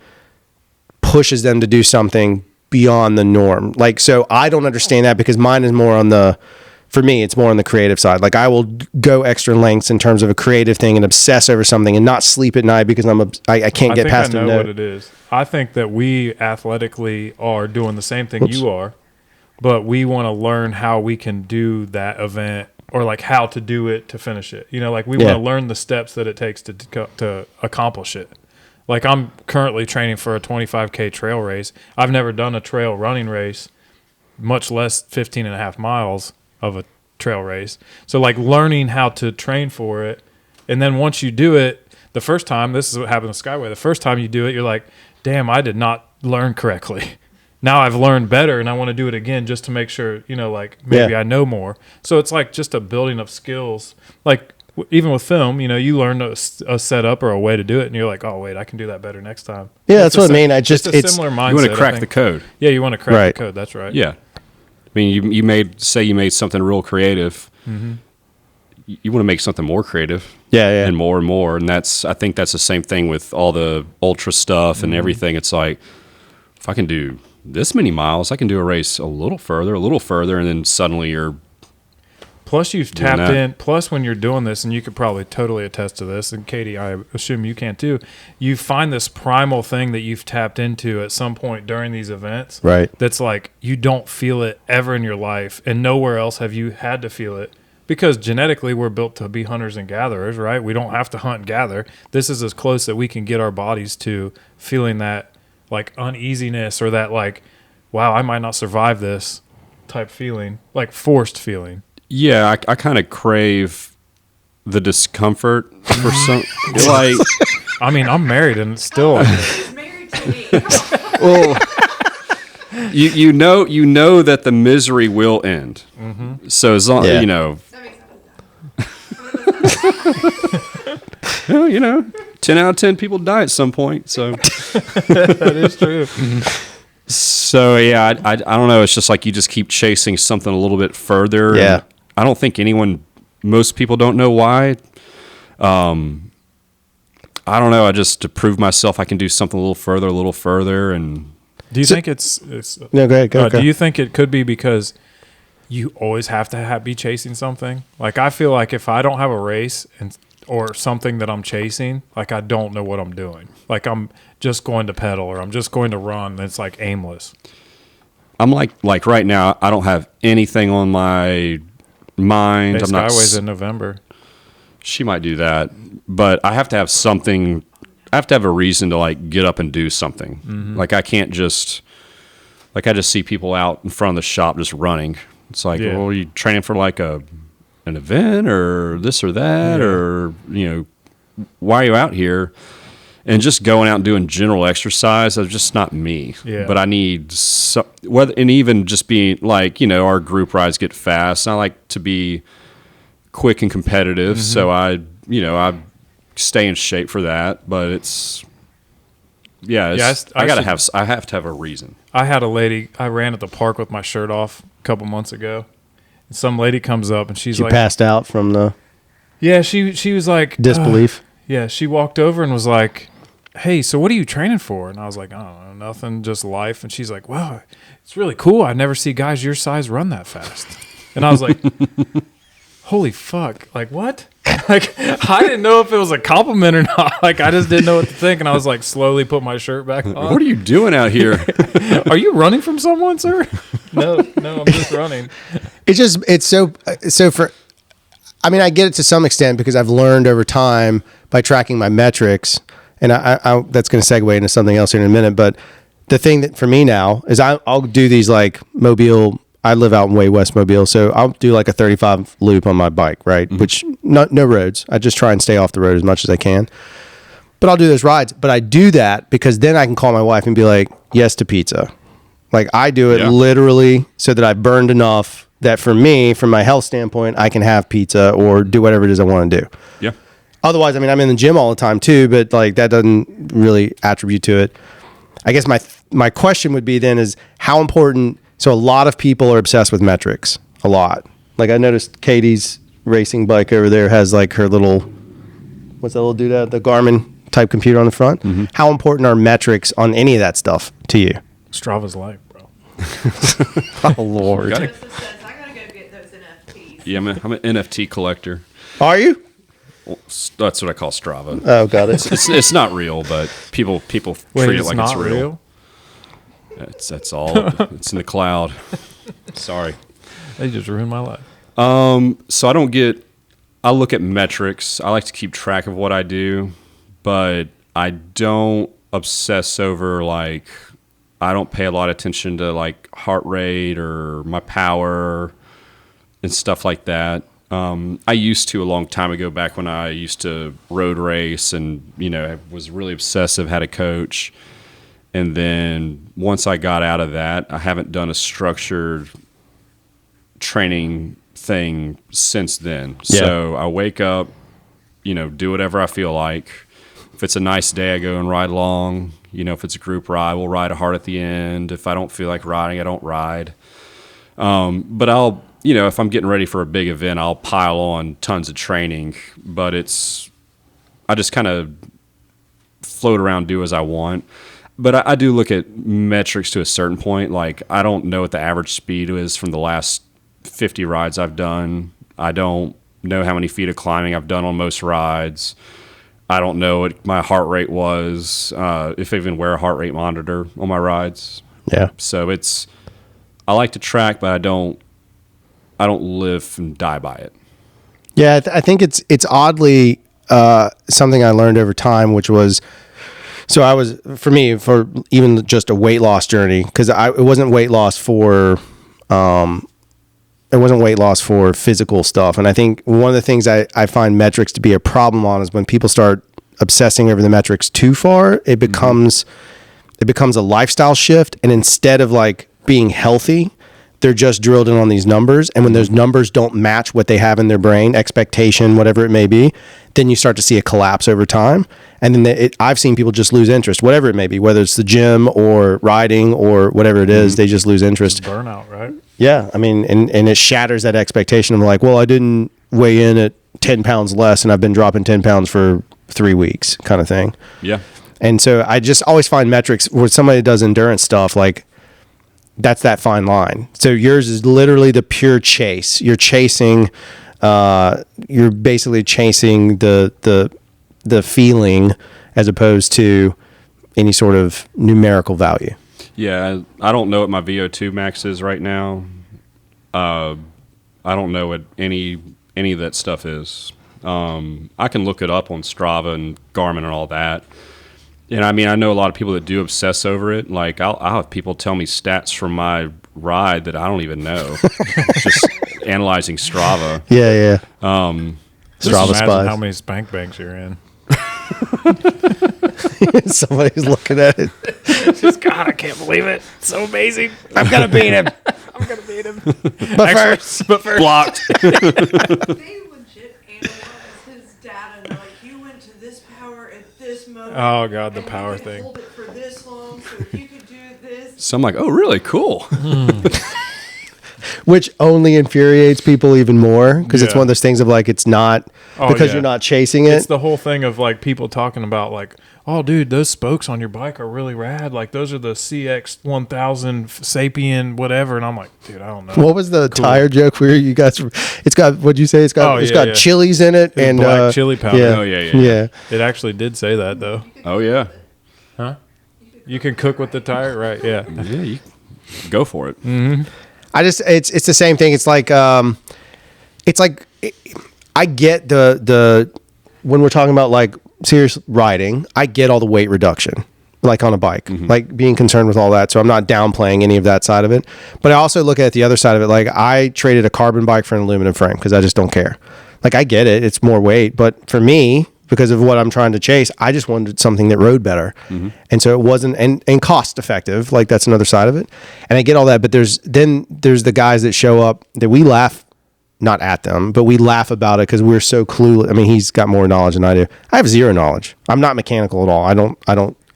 pushes them to do something beyond the norm. Like, so I don't understand that because mine is more on for me, it's more on the creative side. Like I will go extra lengths in terms of a creative thing and obsess over something and not sleep at night because I can't get past I a know what note. it is. I think that we athletically are doing the same thing you are, but we want to learn how we can do that event or like how to do it to finish it. Like we want to learn the steps that it takes to accomplish it. Like I'm currently training for a 25K trail race. I've never done a trail running race, much less 15 and a half miles of a trail race. So like learning how to train for it. And then once you do it the first time, this is what happened with Skyway. The first time you do it, you're like, damn, I did not learn correctly. Now I've learned better and I want to do it again just to make sure, like maybe I know more. So it's like just a building of skills. Like even with film, you learn a setup or a way to do it and you're like, oh wait, I can do that better next time. Yeah, that's what I mean. It's a similar mindset. You want to crack the code. Yeah, you want to crack the code. That's right. Yeah. I mean, you made something real creative. Mm-hmm. You want to make something more creative. Yeah. And more. And I think that's the same thing with all the ultra stuff and everything. It's like, if I can do this many miles, I can do a race a little further, and then suddenly you're. Plus, you've tapped in. Plus, when you're doing this, and you could probably totally attest to this, and Katie, I assume you can too. You find this primal thing that you've tapped into at some point during these events, right? That's like you don't feel it ever in your life, and nowhere else have you had to feel it because genetically we're built to be hunters and gatherers, right? We don't have to hunt and gather. This is as close that we can get our bodies to feeling that like uneasiness or that like, wow, I might not survive this type feeling, like forced feeling. Yeah, I kind of crave the discomfort for some. Like, I mean, I'm married and still. He's married to me. Come on. well, you know that the misery will end. Mm-hmm. So as long That makes sense. well, 10 out of 10 people die at some point. So that is true. So yeah, I don't know. It's just like you just keep chasing something a little bit further. Yeah. I don't think most people don't know why. I don't know. I just to prove myself, I can do something a little further. And do you think it's no? Go ahead. Do you think it could be because you always have to be chasing something? Like I feel like if I don't have a race or something that I'm chasing, like I don't know what I'm doing. Like I'm just going to pedal or I'm just going to run. And it's like aimless. I'm like right now, I don't have anything on my mind. Hey, I'm not. Skyway's in November. She might do that, but I have to have something. I have to have a reason to like get up and do something. Mm-hmm. Like I can't just. Like I just see people out in front of the shop just running. It's like, well, are you training for like an event or this or that, or why are you out here? And just going out and doing general exercise, that's just not me. Yeah. But I need and even just being like, our group rides get fast. And I like to be quick and competitive. Mm-hmm. So I stay in shape for that. But I have to have a reason. I had a lady, I ran at the park with my shirt off a couple months ago. And some lady comes up and she's like, passed out from the. Yeah, she was like disbelief. Yeah, she walked over and was like, hey, so what are you training for? And I was like, I don't know, nothing, just life. And she's like, wow, it's really cool. I never see guys your size run that fast. And I was like, holy fuck. Like, what? Like, I didn't know if it was a compliment or not. Like, I just didn't know what to think. And I was like, slowly put my shirt back on. What are you doing out here? Are you running from someone, sir? No, I'm just running. It's so for. I mean, I get it to some extent because I've learned over time by tracking my metrics, and I that's going to segue into something else here in a minute. But the thing that for me now is I'll do these like Mobile. I live out in way West Mobile, so I'll do like a 35 loop on my bike, right? Mm-hmm. Which no roads. I just try and stay off the road as much as I can. But I'll do those rides. But I do that because then I can call my wife and be like, yes to pizza. Like I do it literally so that I've burned enough that for me, from my health standpoint, I can have pizza or do whatever it is I want to do. Yeah. Otherwise, I mean, I'm in the gym all the time too, but like that doesn't really attribute to it. I guess my question would be then is how important. So a lot of people are obsessed with metrics. A lot. Like I noticed Katie's racing bike over there has like her little, what's that little doodad? The Garmin type computer on the front. Mm-hmm. How important are metrics on any of that stuff to you? Strava's life, bro. Oh Lord. I gotta go get those NFTs. Yeah, I'm an NFT collector. Are you? Well, that's what I call Strava. Oh, got it. It's not real, but people treat it like it's real. That's all. It's in the cloud. Sorry. They just ruined my life. So I look at metrics. I like to keep track of what I do, but I don't obsess over like, I don't pay a lot of attention to like heart rate or my power. and stuff like that. I used to a long time ago, back when I used to road race and, I was really obsessive, had a coach. And then once I got out of that, I haven't done a structured training thing since then. Yeah. So I wake up, do whatever I feel like. If it's a nice day, I go and ride long. If it's a group ride, we'll ride hard at the end. If I don't feel like riding, I don't ride. But I'll, if I'm getting ready for a big event, I'll pile on tons of training. But I just kind of float around, do as I want. But I do look at metrics to a certain point. Like, I don't know what the average speed is from the last 50 rides I've done. I don't know how many feet of climbing I've done on most rides. I don't know what my heart rate was, if I even wear a heart rate monitor on my rides. Yeah. So I like to track, but I don't live and die by it. Yeah, I think it's oddly something I learned over time, which was, so I was, for even just a weight loss journey, because it wasn't weight loss for physical stuff. And I think one of the things I find metrics to be a problem on is when people start obsessing over the metrics too far, it becomes a lifestyle shift. And instead of like being healthy, they're just drilled in on these numbers. And when those numbers don't match what they have in their brain, expectation, whatever it may be, then you start to see a collapse over time. And then I've seen people just lose interest, whatever it may be, whether it's the gym or riding or whatever it is, they just lose interest. It's burnout, right? Yeah. I mean, and it shatters that expectation of like, well, I didn't weigh in at 10 pounds less and I've been dropping 10 pounds for 3 weeks kind of thing. Yeah. And so I just always find metrics where somebody does endurance stuff, like that's that fine line. So yours is literally the pure chase. You're chasing, you're basically chasing the feeling as opposed to any sort of numerical value. Yeah, I don't know what my VO2 max is right now. I don't know what any of that stuff is. I can look it up on Strava and Garmin and all that. And I mean, I know a lot of people that do obsess over it. Like, I'll have people tell me stats from my ride that I don't even know. Just analyzing Strava. Yeah. Just Strava imagine spies. how many spank banks you're in. Somebody's looking at it. Just, God, I can't believe it. It's so amazing. I'm gonna beat him. I'm going to beat him. But But first. Blocked. They legit analyze his data and they're like, you went to this power at this moment. Oh, God, the and power you could thing. hold it for this long, so if you could do this. So I'm like, oh, really? Cool. Which only infuriates people even more because it's Yeah. one of those things of like it's not because yeah. you're not chasing it. It's the whole thing of like people talking about like, oh, dude, those spokes on your bike are really rad. Like those are the CX 1000 Sapien whatever. And I'm like, dude, I don't know. What was the tire joke where you guys? It's got what'd you say? It's got yeah. chilies in it and black chili powder. Yeah, Oh, yeah. yeah. It actually did say that though. Oh, yeah. Huh? You can cook with the tire, right? Yeah. Yeah, you go for it. I just it's the same thing. It's like I get the when we're talking about like serious riding, I get all the weight reduction like on a bike, like being concerned with all that. So I'm not downplaying any of that side of it. But I also look at the other side of it. Like I traded a carbon bike for an aluminum frame because I just don't care. Like I get it, it's more weight, but for me, because of what I'm trying to chase, I just wanted something that rode better. And so it wasn't, and cost effective. Like that's another side of it. And I get all that, but there's the guys that show up that we laugh, not at them, but we laugh about it because we're so clueless. I mean, he's got more knowledge than I do. I have zero knowledge. I'm not mechanical at all.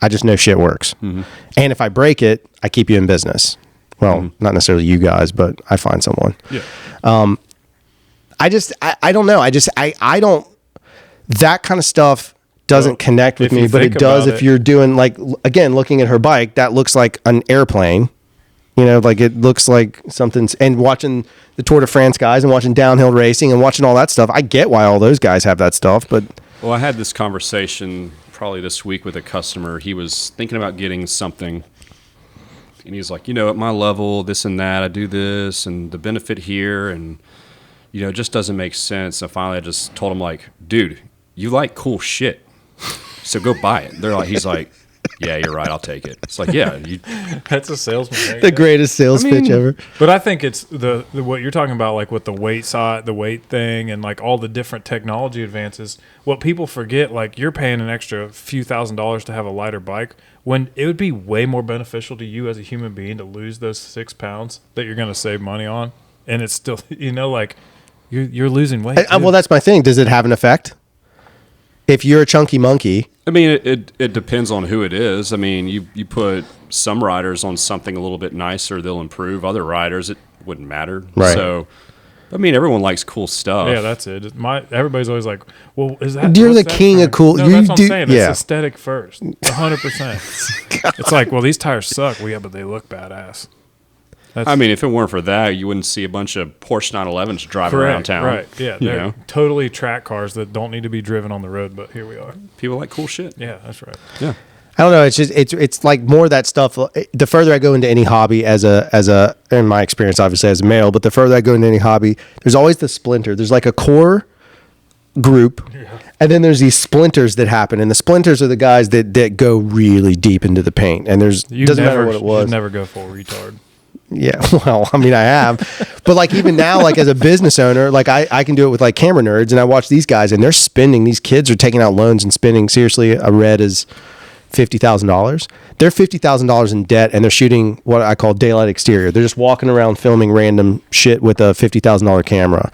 I just know shit works. And if I break it, I keep you in business. Well, not necessarily you guys, but I find someone. Yeah. I don't know. I don't, that kind of stuff doesn't connect with if me, you but it think does about if it. you're doing like, again, looking at her bike, that looks like an airplane, like it looks like something's, and watching the Tour de France guys and watching downhill racing and watching all that stuff. I get why all those guys have that stuff, but Well, I had this conversation probably this week with a customer. He was thinking about getting something, and he's like, at my level, this and that, I do this, and the benefit here, and, it just doesn't make sense. So finally I just told him, like, dude, you like cool shit, so go buy it. He's like, Yeah, you're right. I'll take it. It's like, yeah, you, That's a salesman. Right The there. greatest sales pitch ever. But I think it's the what you're talking about, like with the weight side, the weight thing, and like all the different technology advances. What people forget, like you're paying an extra few $1,000s to have a lighter bike, when it would be way more beneficial to you as a human being to lose those 6 pounds that you're going to save money on, and it's still, like you're losing weight. Well, that's my thing. Does it have an effect? If you're a chunky monkey, I mean, it depends on who it is. I mean, you put some riders on something a little bit nicer, they'll improve. Other riders, it wouldn't matter. Right. So, I mean, everyone likes cool stuff. Yeah, that's it. Everybody's always like, "Well, is that?" You're what's the that king for? of cool. No, You that's what do- I'm saying. yeah. It's aesthetic first, 100%. It's like, well, these tires suck. Well, yeah, but they look badass. That's I mean, if it weren't for that, you wouldn't see a bunch of Porsche 911s driving around correct, town. right? Yeah, You they're know, totally track cars that don't need to be driven on the road. But here we are. people like cool shit. Yeah, that's right. Yeah. I don't know. It's just it's like more of that stuff. The further I go into any hobby, as a in my experience, obviously as a male, but the further I go into any hobby, there's always the splinter. There's like a core group, and then there's these splinters that happen, and the splinters are the guys that go really deep into the paint. And there's doesn't matter what it was. You never go full retard. Yeah, well, I mean, I have, but like even now, like as a business owner, like I can do it with like camera nerds, and I watch these guys, and they're spending. These kids are taking out loans and spending. Seriously, a red is $50,000. They're $50,000 in debt, and they're shooting what I call daylight exterior. They're just walking around filming random shit with a $50,000 camera.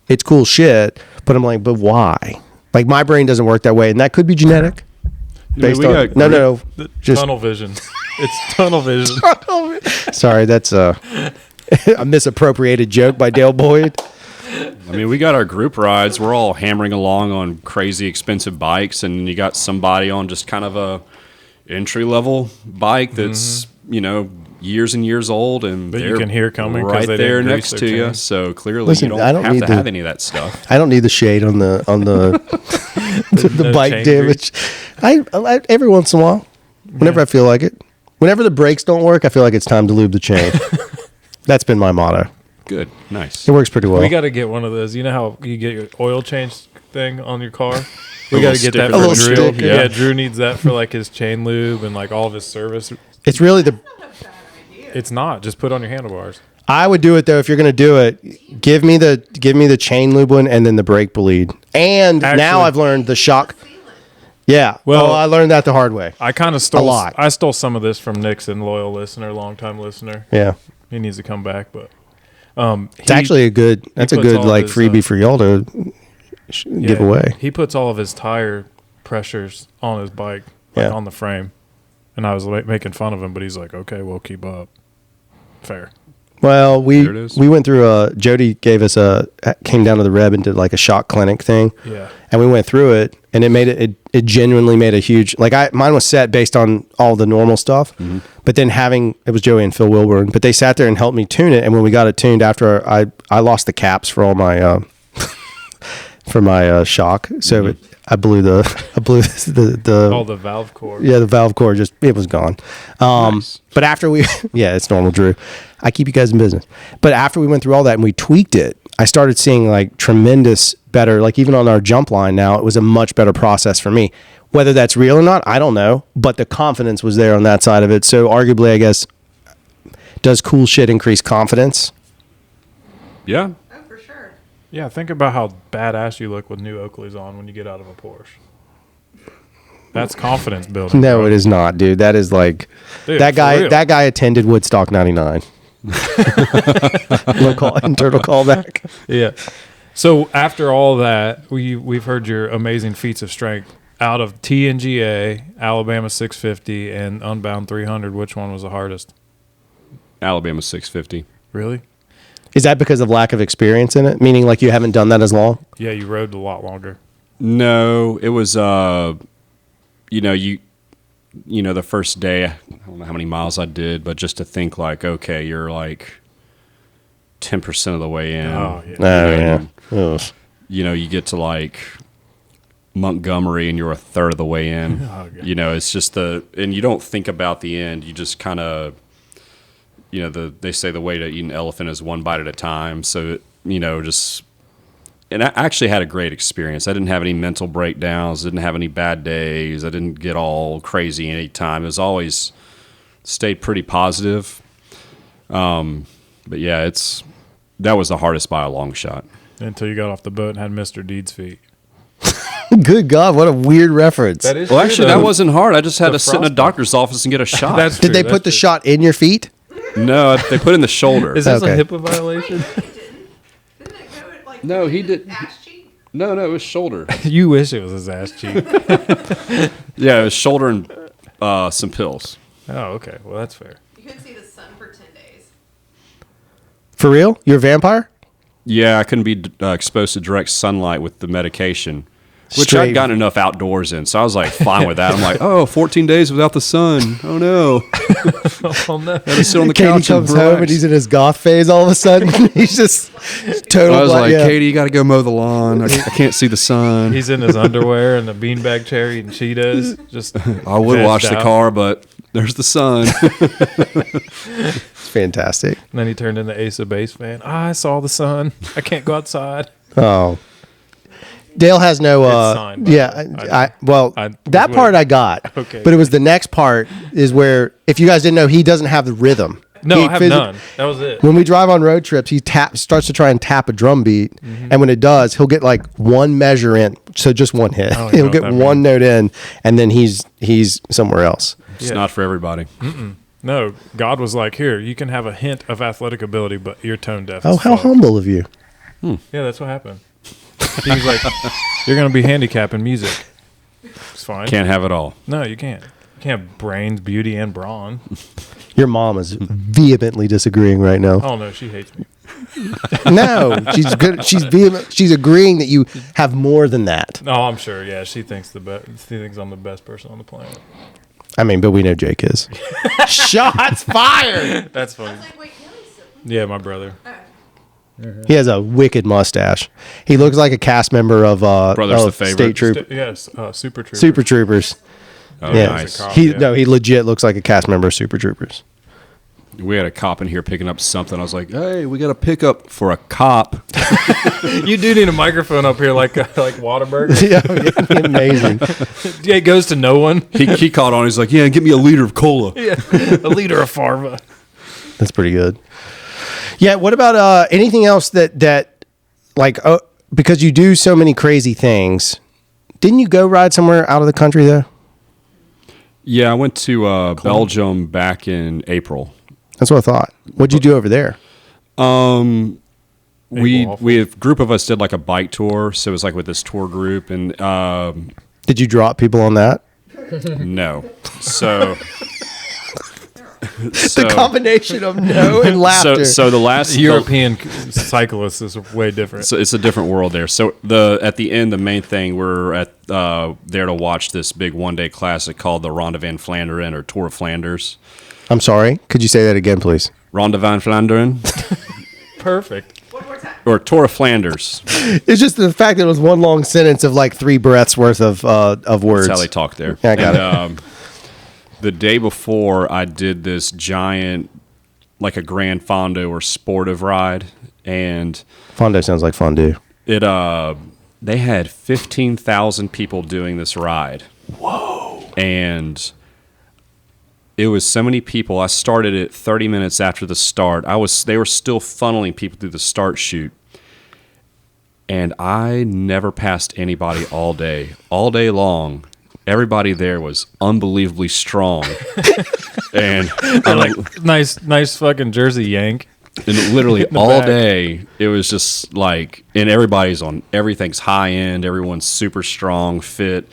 It's cool shit, but I'm like, but why? Like my brain doesn't work that way, and that could be genetic. Based we on got no, just Tunnel vision. It's tunnel vision. sorry, that's a misappropriated joke by Dale Boyd. I mean, we got our group rides. We're all hammering along on crazy expensive bikes, and you got somebody on just kind of a entry level bike that's years and years old, and That you they're can hear coming 'cause right they there didn't grease next their to you. chain. So clearly, Listen, you I don't don't have need to have to- any of that stuff. I don't need the shade on the the No bike chain damage. I every once in a while, whenever I feel like it, whenever the brakes don't work, I feel like it's time to lube the chain. That's been my motto. Good, nice. It works pretty well. We got to get one of those. You know how you get your oil change thing on your car? We A got little to get that sticker. for A little Drew. sticker. Yeah, Drew needs that for like his chain lube and like all of his service. It's really the. Not a bad idea. It's not. Just put on your handlebars. I would do it though if you're going to do it. Give me the chain lube one and then the brake bleed. And now Actually- I've learned the shock. Sealant. Yeah. Well- Well, I learned that the hard way. I kind of stole. lot. I stole some of this from Nixon, loyal listener, longtime listener. Yeah. He needs to come back, but It's actually a good. That's a puts good all like his, freebie for y'all to give away. He puts all of his tire pressures on his bike, like Yeah. on the frame. And I was making fun of him, but he's like, "Okay, we'll keep up." Fair. Well, There it is. we went through Jody gave us came down to the Reb and did like a shock clinic thing. Yeah. And we went through it, and it genuinely made a huge, mine was set based on all the normal stuff, but then it was Joey and Phil Wilburn, but they sat there and helped me tune it. And when we got it tuned, after I lost the caps for all my, for my shock. So I blew the All the valve core. yeah, the valve core it was gone. Nice. But after yeah, it's normal, Drew. I keep you guys in business. But after we went through all that and we tweaked it, I started seeing like tremendous better, like even on our jump line now, it was a much better process for me. Whether that's real or not, I don't know. But the confidence was there on that side of it. So arguably, I guess, does cool shit increase confidence? Yeah. Oh, for sure. Yeah, think about how badass you look with new Oakleys on when you get out of a Porsche. That's confidence building. No, bro. it is not, dude. That is like Dude, that for guy. real. That guy attended Woodstock '99. Internal callback. Yeah. So after all that, we've heard your amazing feats of strength out of TNGA, Alabama 650, and Unbound 300. Which one was the hardest? Alabama 650. Really? Is that because of lack of experience in it? Meaning, like you haven't done that as long? Yeah, you rode a lot longer. No, it was the first day, I don't know how many miles I did, but just to think like, okay, you're like 10% of the way in. Oh, yeah. Oh yeah. Ugh. You get to like Montgomery and you're a third of the way in. Oh, God. It's just and you don't think about the end. You just kind of, they say the way to eat an elephant is one bite at a time. So, just and I actually had a great experience. I didn't have any mental breakdowns, didn't have any bad days. I didn't get all crazy any time. It was always stayed pretty positive. But yeah, that was the hardest by a long shot. Until you got off the boat and had Mr. Deed's feet. Good God, what a weird reference. That is Well, true, actually, though. that wasn't hard. I just had The to sit in a frostbite. doctor's office and get a shot. That's Did true, they that's put the true. shot in your feet? No, they put it in the shoulder. Is this Okay. a HIPAA violation? Wait, it didn't. Didn't it go at, like No, he his did- ass cheek? No, it was shoulder. You wish it was his ass cheek. Yeah, it was shoulder and some pills. Oh, okay. Well, that's fair. You couldn't see the sun for 10 days. For real? You're a vampire? Yeah, I couldn't be exposed to direct sunlight with the medication, which Straight- I'd gotten enough outdoors in, so I was like fine with that. I'm like, 14 days without the sun. Oh no, Oh, no. gotta sit on the Katie couch comes and home relax. and he's in his goth phase all of a sudden. He's just total. I was black- like, yeah. Katie, you got to go mow the lawn. I can't see the sun. He's in his underwear and a beanbag chair eating Cheetos. Just I would vegged wash the out. car, but there's the sun. It's fantastic. And then he turned into Ace of Base fan. I saw the sun. I can't go outside. Oh. Dale has no. It's signed, by Yeah, the way. I that was part with- I got. Okay. But it was the next part is where, if you guys didn't know, he doesn't have the rhythm. No, He I have none. That was it. When we drive on road trips, he starts to try and tap a drum beat, Mm-hmm. and when it does, he'll get like one measure in, so just one hit. don't He'll know get what that one note in, and then he's somewhere else. It's Yeah. not for everybody. No, God was like, here, you can have a hint of athletic ability, but you're tone deaf. Oh, as how fuck." humble of you! Yeah, that's what happened. He was like, you're going to be handicapped in music. It's fine. Can't have it all. No, you can't. You can't have brains, beauty, and brawn. Your mom is vehemently disagreeing right now. Oh, no, she hates me. No, she's good. She's agreeing that you have more than that. Oh, I'm sure. Yeah, she thinks She thinks I'm the best person on the planet. I mean, but we know Jake is. Shots fired. That's I funny. was like, wait, Kelly's sibling? Yeah, my brother. Oh. He has a wicked mustache. He looks like a cast member of Brother's the favorite. State Troop, Yes, Super Trooper. Super Troopers. Oh, Yeah, nice. cop. he Yeah. he legit looks like a cast member of Super Troopers. We had a cop in here picking up something. I was like, hey, we got a pickup for a cop. You do need a microphone up here like Whataburger. Yeah, amazing. Yeah, it goes to no one. He caught on. He's like, yeah, give me a liter of cola. Yeah, a liter of Farva. That's pretty good. Yeah. What about anything else that like because you do so many crazy things? Didn't you go ride somewhere out of the country though? Yeah, I went to Belgium back in April. That's what I thought. What'd you do over there? We waffle. a group of us did like a bike tour, so it was like with this tour group, and Did you drop people on that? no, so The combination of no and laughter. so the last European cyclist is way different. So it's a different world there. So at the end, the main thing, we're at there to watch this big one-day classic called the Ronde van Vlaanderen or Tour of Flanders. I'm sorry. Could you say that again, please? Ronde van Vlaanderen Perfect. One more time. or Tour of Flanders. It's just the fact that it was one long sentence of like 3 breaths worth of words. That's how they talk there. Yeah, I got it. The day before, I did this giant, like a Grand Fondo or sportive ride, and Fondue sounds like fondue. it they had 15,000 people doing this ride. Whoa! And it was so many people. I started it 30 minutes after the start. They were still funneling people through the start chute. And I never passed anybody all day long. Everybody there was unbelievably strong. and And like nice fucking Jersey Yank. and literally the all back. day, it was just like, and everything's high end. Everyone's super strong, fit.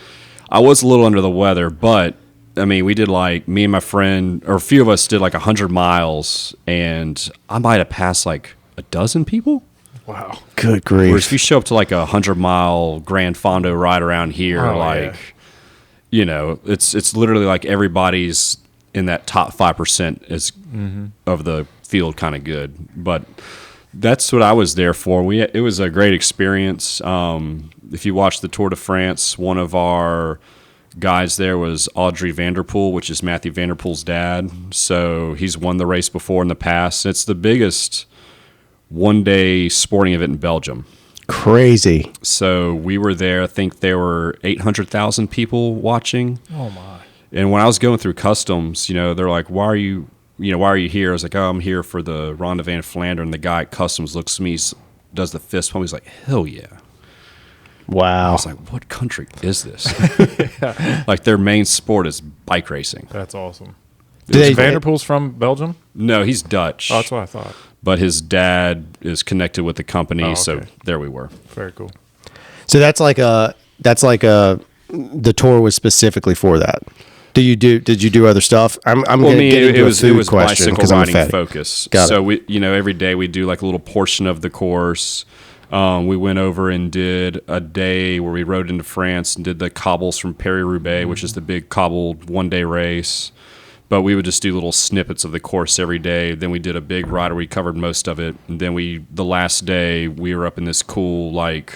I was a little under the weather, but I mean, we did like, me and my friend, or a few of us did like 100 miles, and I might have passed like a dozen people. Wow. Good Whereas grief. if you show up to like a 100-mile Grand Fondo ride around here, Oh, like, yeah. you know, it's literally like everybody's in that top 5% of the field, kind of good. But that's what I was there for. It was a great experience. If you watch the Tour de France, one of our guys there was Audrey Vanderpool, which is Matthew Vanderpool's dad. So he's won the race before in the past. It's the biggest one-day sporting event in Belgium. Crazy. So we were there. I think there were 800,000 people watching. Oh my! And when I was going through customs, they're like, "Why are you here?" I was like, "Oh, I'm here for the Ronde van Flandern." And the guy at customs looks at me, does the fist pump. He's like, "Hell yeah!" I Wow. was like, "What country is this?" Like their main sport is bike racing. That's awesome. Do they- Vanderpool's from Belgium? No, he's Dutch. Oh, that's what I thought. But his dad is connected with the company, Oh, so okay. there we were. Very cool. So that's like the tour was specifically for that. Did you do other stuff? I'm Well, I gonna mean, get into it a was food question bicycle because I'm a riding fatty. focus. Got So it. we, every day we do like a little portion of the course. We went over and did a day where we rode into France and did the cobbles from Paris-Roubaix, which is the big cobbled one-day race. But we would just do little snippets of the course every day. Then we did a big ride where we covered most of it. And then the last day, we were up in this cool like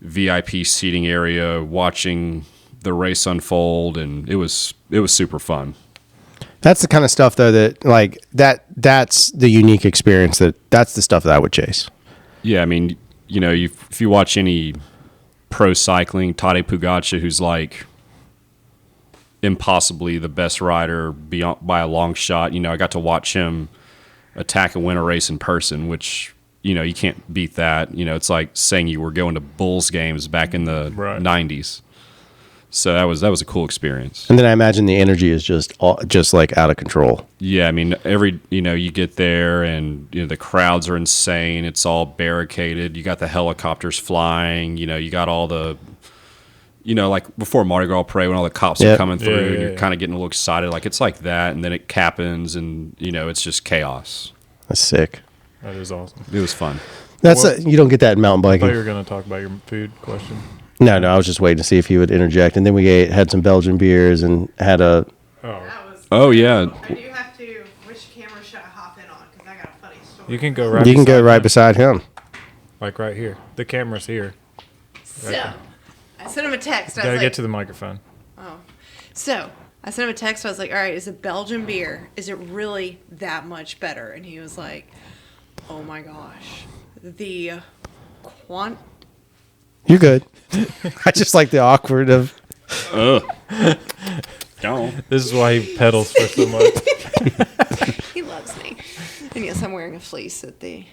VIP seating area watching the race unfold, and it was super fun. That's the kind of stuff though that's the unique experience that's the stuff that I would chase. Yeah, I mean, if you watch any pro cycling, Tadej Pogacar, who's like impossibly the best rider beyond by a long shot. I got to watch him attack and win a race in person, which you can't beat that. It's like saying you were going to Bulls games back in the Right. 90s. So that was a cool experience. And then I imagine the energy is just like out of control. Yeah, I mean, you get there and the crowds are insane. It's all barricaded. You got the helicopters flying. You got all the, like before Mardi Gras Parade when all the cops are coming through. And you're kind of getting a little excited. Like it's like that, and then it happens, and it's just chaos. That's sick. That is awesome. It was fun. You don't get that in mountain I thought you biking. were going to talk about your food question. No, I was just waiting to see if he would interject, and then we had some Belgian beers and had a. Oh, That was. Oh yeah, I do have to. Which camera should I hop in on? Because I got a funny story. you can go right. You can go beside right him. beside him. Like right here. The camera's here. So, I sent him a text. I Gotta was get like, to the microphone. So I sent him a text. I was like, all right, is a Belgian beer, is it really that much better? And he was like, oh my gosh. The You're good. I just like the awkward of. Don't. This is why he pedals for so much. He loves me. And yes, I'm wearing a fleece at the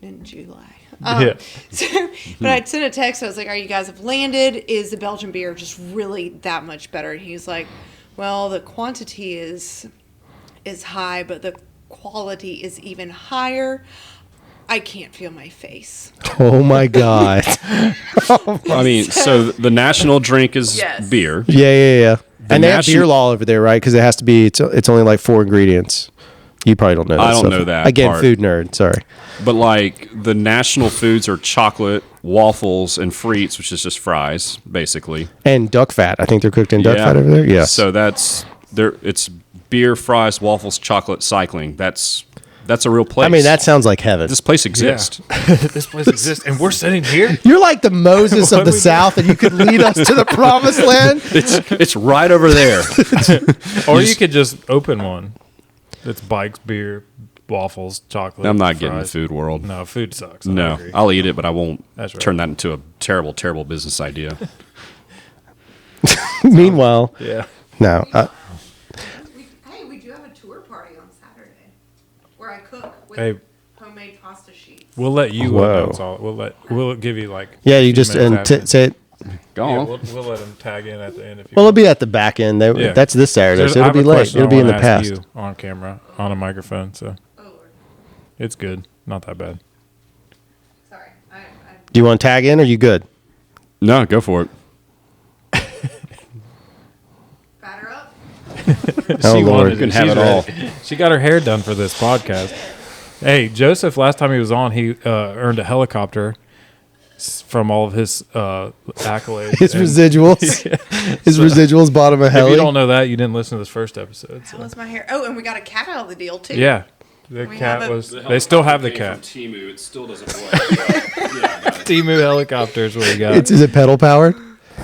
in July. Yeah. So, but I'd sent a text. I was like, "Are you guys have landed? Is the Belgian beer just really that much better?" And he was like, "Well, the quantity is high, but the quality is even higher. I can't feel my face." Oh my god. I mean, so the national drink is Yes. beer. Yeah. And they have national- beer law over there, right? Because it has to be. It's only like 4 ingredients. You probably don't know that. I don't stuff. know that Again, part. food nerd. Sorry. But like the national foods are chocolate, waffles, and frites, which is just fries, basically. And duck fat. I think they're cooked in duck fat over there. Yes. So that's there. It's beer, fries, waffles, chocolate, cycling. That's a real place. I mean, that sounds like heaven. this place exists. This place exists, and we're sitting here. You're like the Moses What of the we do? South, and you could lead us to the promised land. It's right over there. Or you could just open one. It's bikes, beer, waffles, chocolate. I'm not getting the fries. food world. No, food sucks. I No, agree. I'll eat it, but I won't That's right. turn that into a terrible, terrible business idea. Meanwhile, Yeah. no. We do have a tour party on Saturday where I cook with Hey. homemade pasta sheets. We'll let you Whoa. announce all. We'll give you like. Yeah, a you few just minutes after. say it. Go Yeah, on. we'll let him tag in at the end if you. Well, it'll be at the back end. Yeah. That's this Saturday, There's- so I it'll have be a late. question It'll I be in the wanna ask past. you on camera, on a microphone, so Oh Lord, it's good. Not that bad. sorry. I Do you want to tag in, or you good? No, go for it. batter up. Oh, Lord. You can have she's it all. ready. She got her hair done for this podcast. Hey, Joseph, last time he was on, he earned a helicopter from all of his accolades. His And residuals. His residuals bought him a If heli. you don't know that, you didn't listen to this first episode. How So. was my hair? Oh, and we got a cat out of the deal too. Yeah, the We cat have a- was. They still have the cat. Timu. It still doesn't work. Timu helicopters. What you got? Is it pedal powered?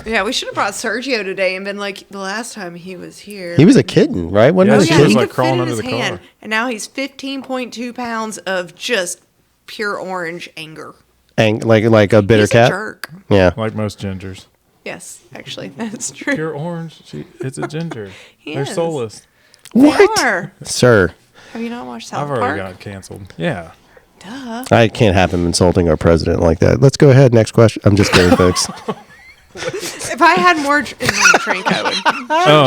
Yeah, we should have brought Sergio today and been like the last time he was here. He was a kitten, right? Wasn't Yeah, he a she yeah, was he kitten? like could fit crawling in under his the car. hand, and now he's 15.2 pounds of just pure orange anger. And like a bitter He's cat. a jerk. Yeah. Like most gingers. Yes, actually, that's true. Pure orange. It's a ginger. He They're is. soulless. What? They are. Sir, Have you not watched South I've Park? already got canceled. Yeah. Duh. I can't have him insulting our president like that. Let's go ahead. Next question. I'm just kidding, folks. If I had more in my drink, I would.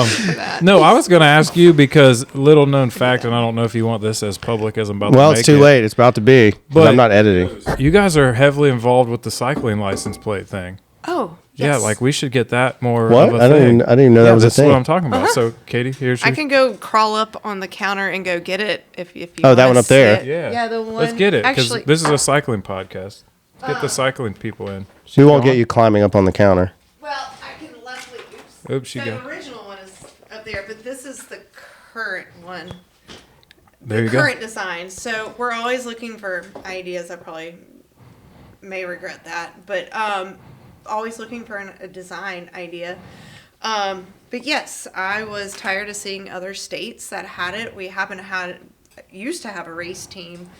For that. No, I was going to ask you because little known fact, and I don't know if you want this as public as I'm about Well, to make it's too it. late. It's about to be. But- I'm not editing. You guys are heavily involved with the cycling license plate thing. Oh, Yeah, yes. like we should get that more What? of a I thing. didn't even know that was a that's thing. what I'm talking about. So, Katie, here's your... I can go crawl up on the counter and go get it if you. Oh, that wanna one up there? sit. Yeah. Yeah, the one. Let's get it, because Actually, this is a cycling podcast. Let's get the cycling people in. We won't get you climbing up on the counter. well, I can luckily. Oops, she the got... original one is up there, but this is the current one. There you go. Current design. So we're always looking for ideas. I probably may regret that, but always looking for a design idea. But yes, I was tired of seeing other states that had it. We used to have a race team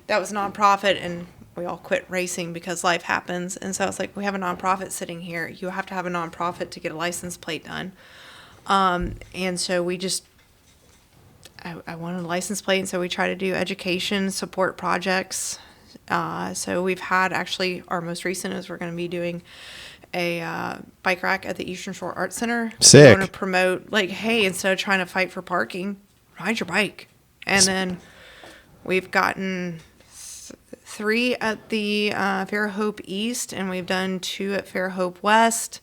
that was nonprofit, and we all quit racing because life happens. And so it's like, we have a nonprofit sitting here. You have to have a nonprofit to get a license plate done. And so we just, I wanted a license plate, and so we try to do education support projects. So we've had actually, our most recent is we're going to be doing a bike rack at the Eastern Shore Arts Center. Sick. We want to promote, like, hey, instead of trying to fight for parking, ride your bike. And then we've gotten 3 at the Fairhope East, and we've done 2 at Fairhope West.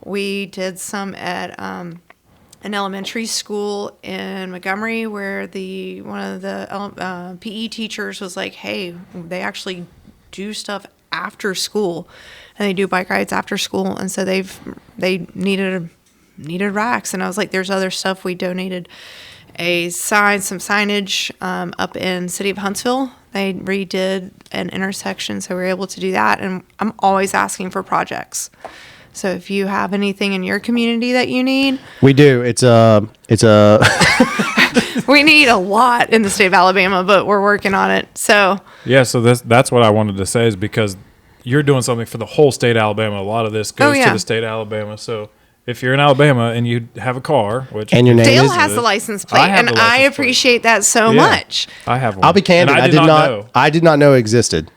We did some at an elementary school in Montgomery, where one of the PE teachers was like, hey, they actually do stuff after school, and they do bike rides after school, and so they needed racks. And I was like, there's other stuff. We donated some signage up in City of Huntsville. They redid an intersection, so we were able to do that. And I'm always asking for projects. So if you have anything in your community that you need, We do. It's a. we need a lot in the state of Alabama, but we're working on it. So Yeah, so that's what I wanted to say, is because you're doing something for the whole state of Alabama. A lot of this goes yeah. to the state of Alabama. So if you're in Alabama and you have a car, which And your name Dale is- has the license plate, I have and the I license plate. appreciate that so Yeah. much. I have one. I'll be candid. And I did not. know. I did not know it existed.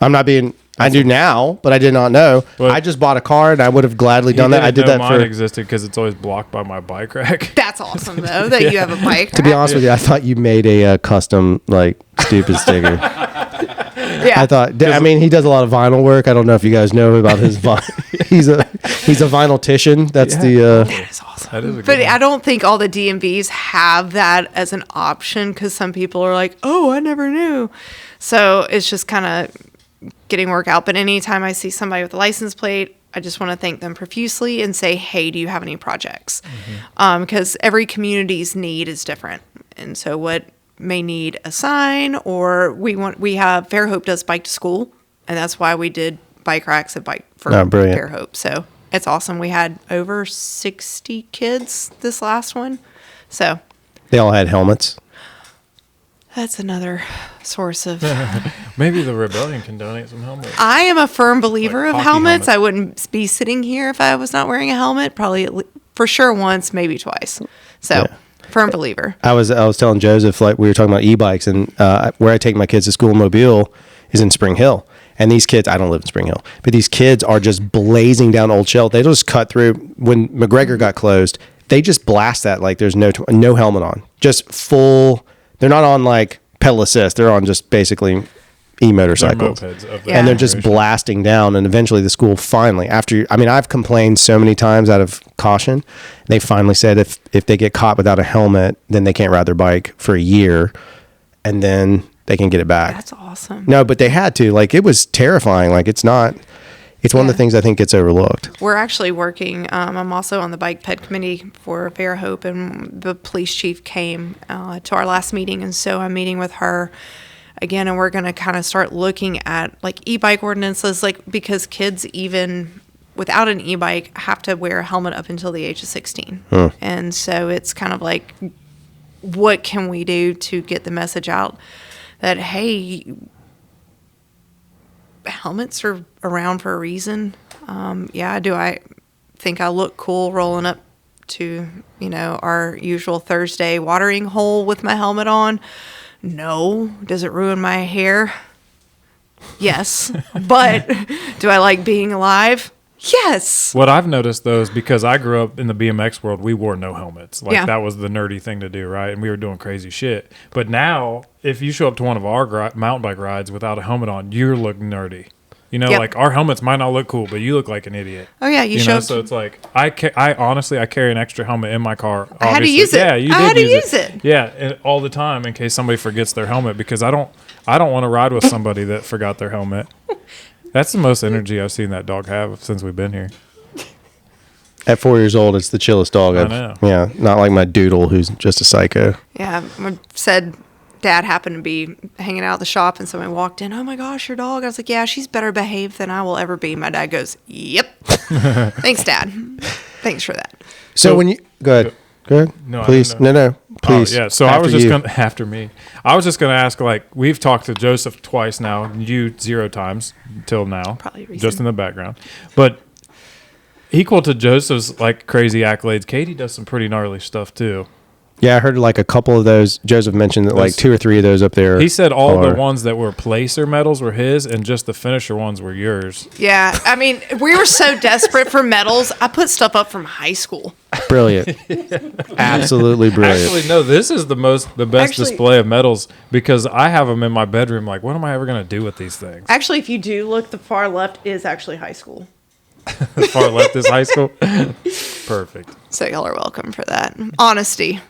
I'm not being. I do now, but I did not know. But- I just bought a car, and I would have gladly He done that. I didn't did know that mine for. existed because it's always blocked by my bike rack. That's awesome, though, that you have a bike. To be honest with you, I thought you made a custom like stupid sticker. yeah. I thought. I mean, he does a lot of vinyl work. I don't know if you guys know about his vinyl. he's a vinyl-tician. That's that is awesome. That is a good But one. I don't think all the DMVs have that as an option, because some people are like, oh, I never knew. So it's just kind of getting work out. But anytime I see somebody with a license plate, I just want to thank them profusely and say, hey, do you have any projects? Because every community's need is different. And so what may need a sign, or we have Fairhope does bike to school, and that's why we did bike racks and bike for brilliant. Fairhope. So it's awesome. We had over 60 kids this last one. So They all had helmets. that's another source of. Maybe the rebellion can donate some helmets. I am a firm believer Like of hockey helmets. helmets. I wouldn't be sitting here if I was not wearing a helmet. Probably for sure once, maybe twice. So Yeah. firm believer. I was telling Joseph, like, we were talking about e-bikes, and where I take my kids to school in Mobile is in Spring Hill. And these kids, I don't live in Spring Hill, but these kids are just blazing down Old Shell. They just cut through. When McGregor got closed, they just blast that like there's no helmet on. Just full. They're not on like pedal assist. They're on just basically e-motorcycles. They're mopeds of the Yeah. And they're just generation. blasting down. And eventually the school finally, I've complained so many times out of caution. They finally said if they get caught without a helmet, then they can't ride their bike for a year, and then they can get it back. That's awesome. No, but they had to. Like, it was terrifying. Like, it's one of the Yeah. things I think gets overlooked. We're actually working. I'm also on the bike ped committee for Fairhope, and the police chief came to our last meeting, and so I'm meeting with her again, and we're going to kind of start looking at like e-bike ordinances, like, because kids even without an e-bike have to wear a helmet up until the age of 16, and so it's kind of like, what can we do to get the message out that, hey, helmets are around for a reason. Yeah, do I think I look cool rolling up to, our usual Thursday watering hole with my helmet on? No. Does it ruin my hair? Yes. But do I like being alive? Yes. What I've noticed, though, is because I grew up in the BMX world, we wore no helmets. Like, Yeah. that was the nerdy thing to do, right? And we were doing crazy shit. But now, if you show up to one of our mountain bike rides without a helmet on, you look nerdy. Yep. Like, our helmets might not look cool, but you look like an idiot. Oh, yeah, you show up So it's like, I honestly, I carry an extra helmet in my car. I had to obviously. use it. Yeah, you I did had to use it. Yeah, and all the time in case somebody forgets their helmet, because I don't want to ride with somebody that forgot their helmet. That's the most energy I've seen that dog have since we've been here. At 4 years old, it's the chillest dog. I know. Yeah, not like my doodle who's just a psycho. Yeah, said Dad happened to be hanging out at the shop and somebody walked in. Oh my gosh, your dog. I was like, yeah, she's better behaved than I will ever be. My dad goes, yep. Thanks, Dad. Thanks for that. So when you go ahead, No, I please, didn't know. no, please. Yeah, so I was After just you. gonna after me. I was just gonna ask, like, we've talked to Joseph twice now, you 0 times till now, Probably reason. just in the background. But equal to Joseph's like crazy accolades, Katie does some pretty gnarly stuff too. Yeah, I heard like a couple of those. Joseph mentioned that like 2 or 3 of those up there. He said all are- the ones that were placer medals were his, and just the finisher ones were yours. Yeah, I mean, we were so desperate for medals. I put stuff up from high school. Brilliant. Absolutely brilliant. Actually, no, this is the best Actually- display of medals because I have them in my bedroom. Like, what am I ever gonna do with these things? Actually, if you do look, the far left is actually high school. The far left is high school. Perfect. So y'all are welcome for that. Honesty.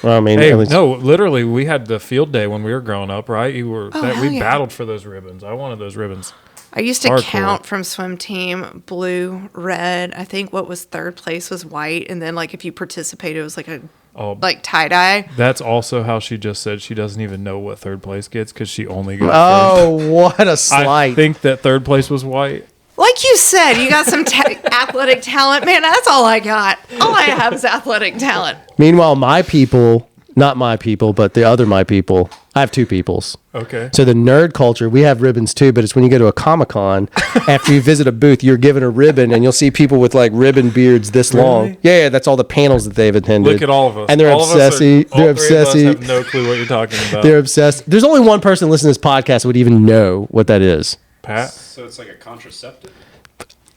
Well, I mean, Hey, at least- no, literally, we had the field day when we were growing up, right? hell We yeah. battled for those ribbons. I wanted those ribbons. I used to Hardcore. count from swim team blue, red. I think what was third place was white, and then like if you participated, it was like a Oh, tie dye. that's also how she just said she doesn't even know what third place gets because she only got. oh, what a first. slight. I think that third place was white. Like you said, you got some athletic talent, man. That's all I got. All I have is athletic talent. Meanwhile, my people, not my people, but the other my people, I have 2 peoples. Okay. So the nerd culture, we have ribbons too, but it's when you go to a Comic-Con, after you visit a booth, you're given a ribbon and you'll see people with like ribbon beards this long. Yeah, that's all the panels that they've attended. Look at all of us. And they're all obsessed. Of us are, They're all 3 of us obsessed. have no clue what you're talking about. They're obsessed. There's only one person listening to this podcast that would even know what that is. Pat, So it's like a contraceptive?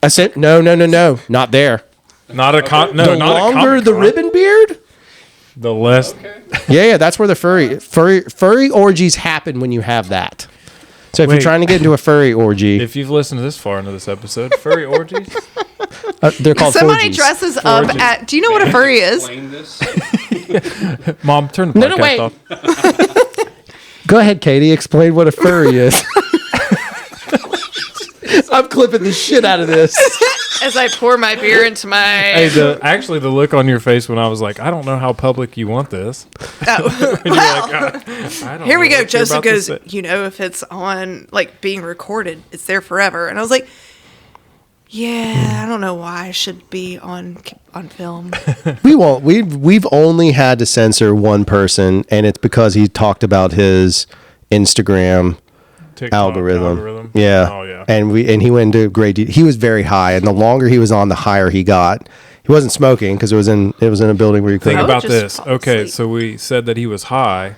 I said, no, not there. not a con. No, The not a longer the Comic-Con. ribbon beard, The less. yeah, that's where the furry orgies happen when you have that. So if Wait. you're trying to get into a furry orgy, If you've listened to this far into this episode, furry orgies. they're called Somebody forgies. dresses up Forges. at. Do you know what a furry is? Explain this. Mom, turn the No, podcast wait. off. Go ahead, Katie. Explain what a furry is. I'm clipping the shit out of this. As I pour my beer into my. Hey, actually, the look on your face when I was like, I don't know how public you want this. Oh. And you're like, I don't Here we know go. what you're Joseph about to goes, say." if it's on, like, being recorded, it's there forever. And I was like, yeah, I don't know why I should be on film. We won't. We've only had to censor one person, and it's because he talked about his Instagram TikTok algorithm. Yeah. Oh, yeah. And he went into great detail. He was very high, and the longer he was on, the higher he got. He wasn't smoking because it was in a building where you Think I couldn't. would about just this. fall Okay, asleep. so we said that he was high.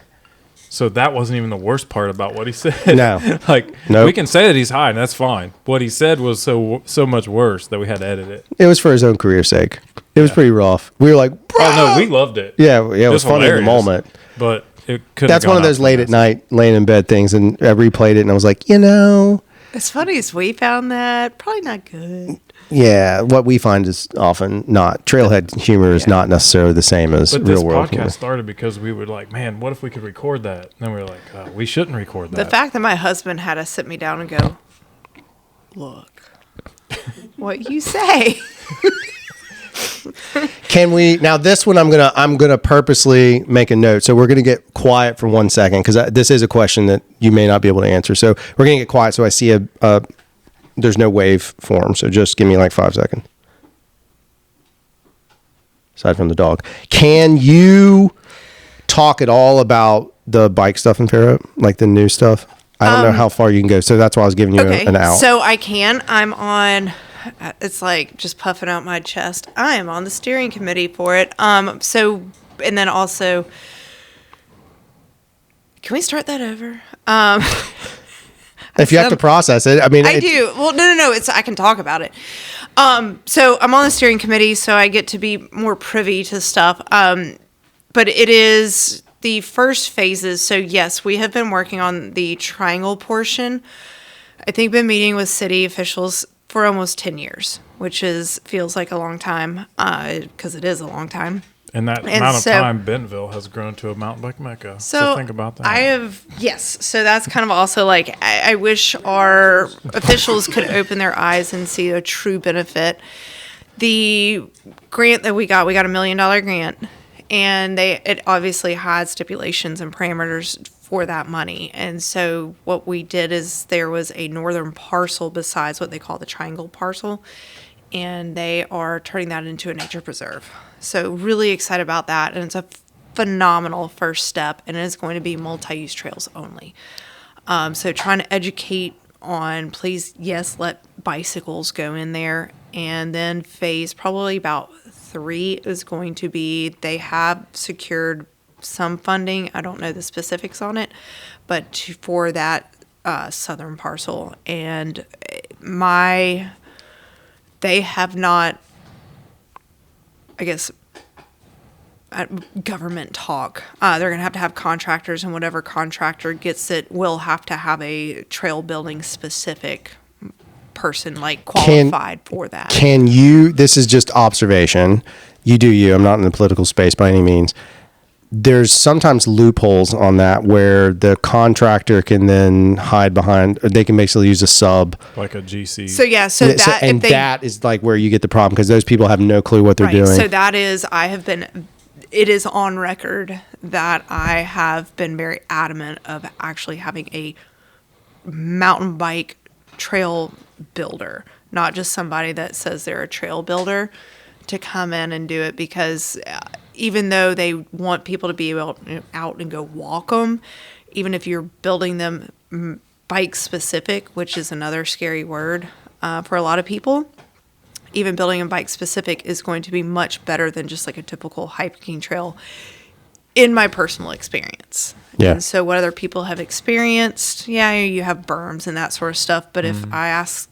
So that wasn't even the worst part about what he said. No. Like, Nope. we can say that he's high, and that's fine. What he said was so much worse that we had to edit it. It was for his own career's sake. It was pretty rough. We were like, bro. Oh, no, we loved it. Yeah, it was funny in the hilarious, moment. But it could. That's one of those late at night, laying in bed things, and I replayed it, and I was like, As funny as we found that, probably not good. yeah, what we find is often not. Trailhead humor is not necessarily the same as But this real world podcast humor. started because we were like, man, what if we could record that? And then we were like, we shouldn't record that. The fact that my husband had to sit me down and go, look, what you say. Can we now? This one, I'm gonna purposely make a note. So we're gonna get quiet for 1 second because this is a question that you may not be able to answer. So we're gonna get quiet. So I see there's no wave form. So just give me like 5 seconds. Aside from the dog, can you talk at all about the bike stuff in Fairhope, like the new stuff? I don't know how far you can go, so that's why I was giving you an out. So I can. I'm on. It's like just puffing out my chest. I am on the steering committee for it. So, and then also, can we start that over? If you have to process it, I mean, I do. Well, no. I can talk about it. So I'm on the steering committee, so I get to be more privy to stuff. But it is the first phases. So yes, we have been working on the triangle portion. I think been meeting with city officials for almost 10 years, which feels like a long time, because it is a long time. And that amount of time, Bentonville has grown to a mountain bike mecca. So think about that. So that's kind of also like, I wish our officials could open their eyes and see a true benefit. The grant that we got $1 million grant, and it obviously had stipulations and parameters for that money. And so what we did is there was a northern parcel besides what they call the triangle parcel, and they are turning that into a nature preserve. So really excited about that, and it's a phenomenal first step, and it is going to be multi-use trails only. So trying to educate on, please, yes, let bicycles go in there, and then phase probably about 3 is going to be, they have secured some funding. I don't know the specifics on it, but for that southern parcel, and they have not, I guess, government talk. They're going to have contractors, and whatever contractor gets it will have to have a trail building specific person like qualified for that. This is just observation. You do you. I'm not in the political space by any means. There's sometimes loopholes on that where the contractor can then hide behind, or they can basically use a sub. Like a GC. So yeah, that is like where you get the problem, because those people have no clue what they're doing. So that is, it is on record that I have been very adamant of actually having a mountain bike trail builder, not just somebody that says they're a trail builder, to come in and do it, because even though they want people to be able out and go walk them, even if you're building them bike specific, which is another scary word for a lot of people, even building them bike specific is going to be much better than just like a typical hiking trail, in my personal experience. Yeah. And so what other people have experienced, you have berms and that sort of stuff, but if I ask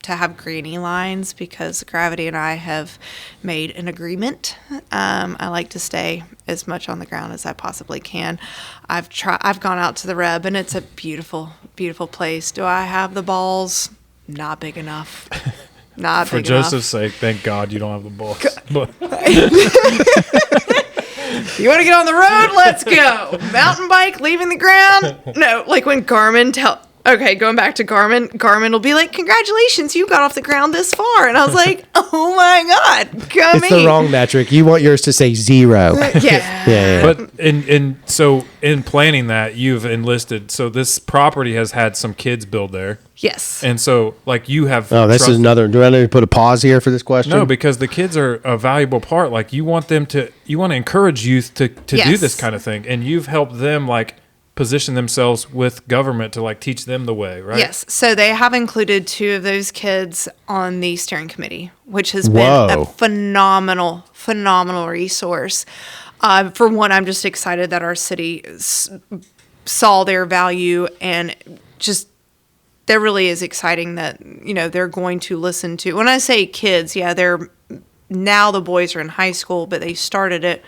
to have granny lines, because Gravity and I have made an agreement. I like to stay as much on the ground as I possibly can. I've gone out to the Reb, and it's a beautiful, beautiful place. Do I have the balls? Not big enough. Not For big enough. Joseph's sake, thank God you don't have the balls. You want to get on the road? Let's go. Mountain bike, leaving the ground? No, like when Garmin going back to Garmin will be like, congratulations, you got off the ground this far. And I was like, oh my God, it's the wrong metric. You want yours to say 0. Yeah. But so in planning that, you've enlisted, so this property has had some kids build there. Yes. And so like you have. Oh, this is another, do I need to put a pause here for this question? No, because the kids are a valuable part. Like you want to encourage youth to do this kind of thing. And you've helped them like position themselves with government to like teach them the way, right? Yes. So they have included 2 of those kids on the steering committee, which has been a phenomenal resource. For one, I'm just excited that our city saw their value, and just that really is exciting that, they're going to listen to. When I say kids, they're now, the boys are in high school, but they started it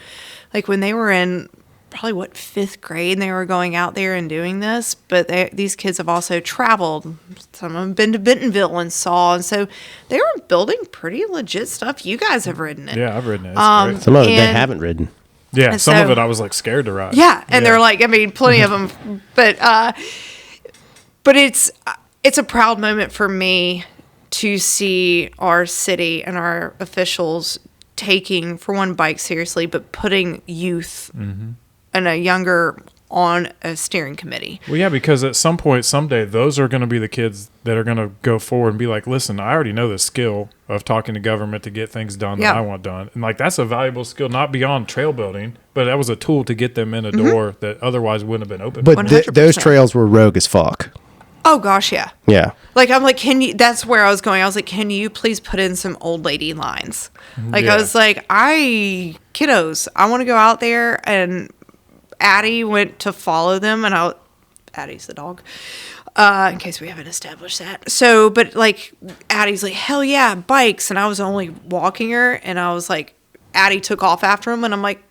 like when they were in probably 5th grade, and they were going out there and doing this. But these kids have also traveled. Some of them have been to Bentonville and saw, and so they were building pretty legit stuff. You guys have ridden it. Yeah, I've ridden it. It's great. Some of it they haven't ridden. Yeah, some of it I was like scared to ride. Yeah, and they're like, plenty of them. But it's a proud moment for me to see our city and our officials taking, for one, bike seriously, but putting youth and a younger on a steering committee. Well, yeah, because at some point, someday, those are going to be the kids that are going to go forward and be like, listen, I already know the skill of talking to government to get things done that I want done. And like, that's a valuable skill, not beyond trail building, but that was a tool to get them in a door that otherwise wouldn't have been open. But those trails were rogue as fuck. Oh gosh, yeah. Yeah. Like, I'm like, that's where I was going. I was like, can you please put in some old lady lines? Like, I was like, kiddos, I want to go out there. And Addie went to follow them, and Addie's the dog, in case we haven't established that. So, but like, Addie's like, hell yeah, bikes. And I was only walking her, and I was like, Addie took off after him, and I'm like,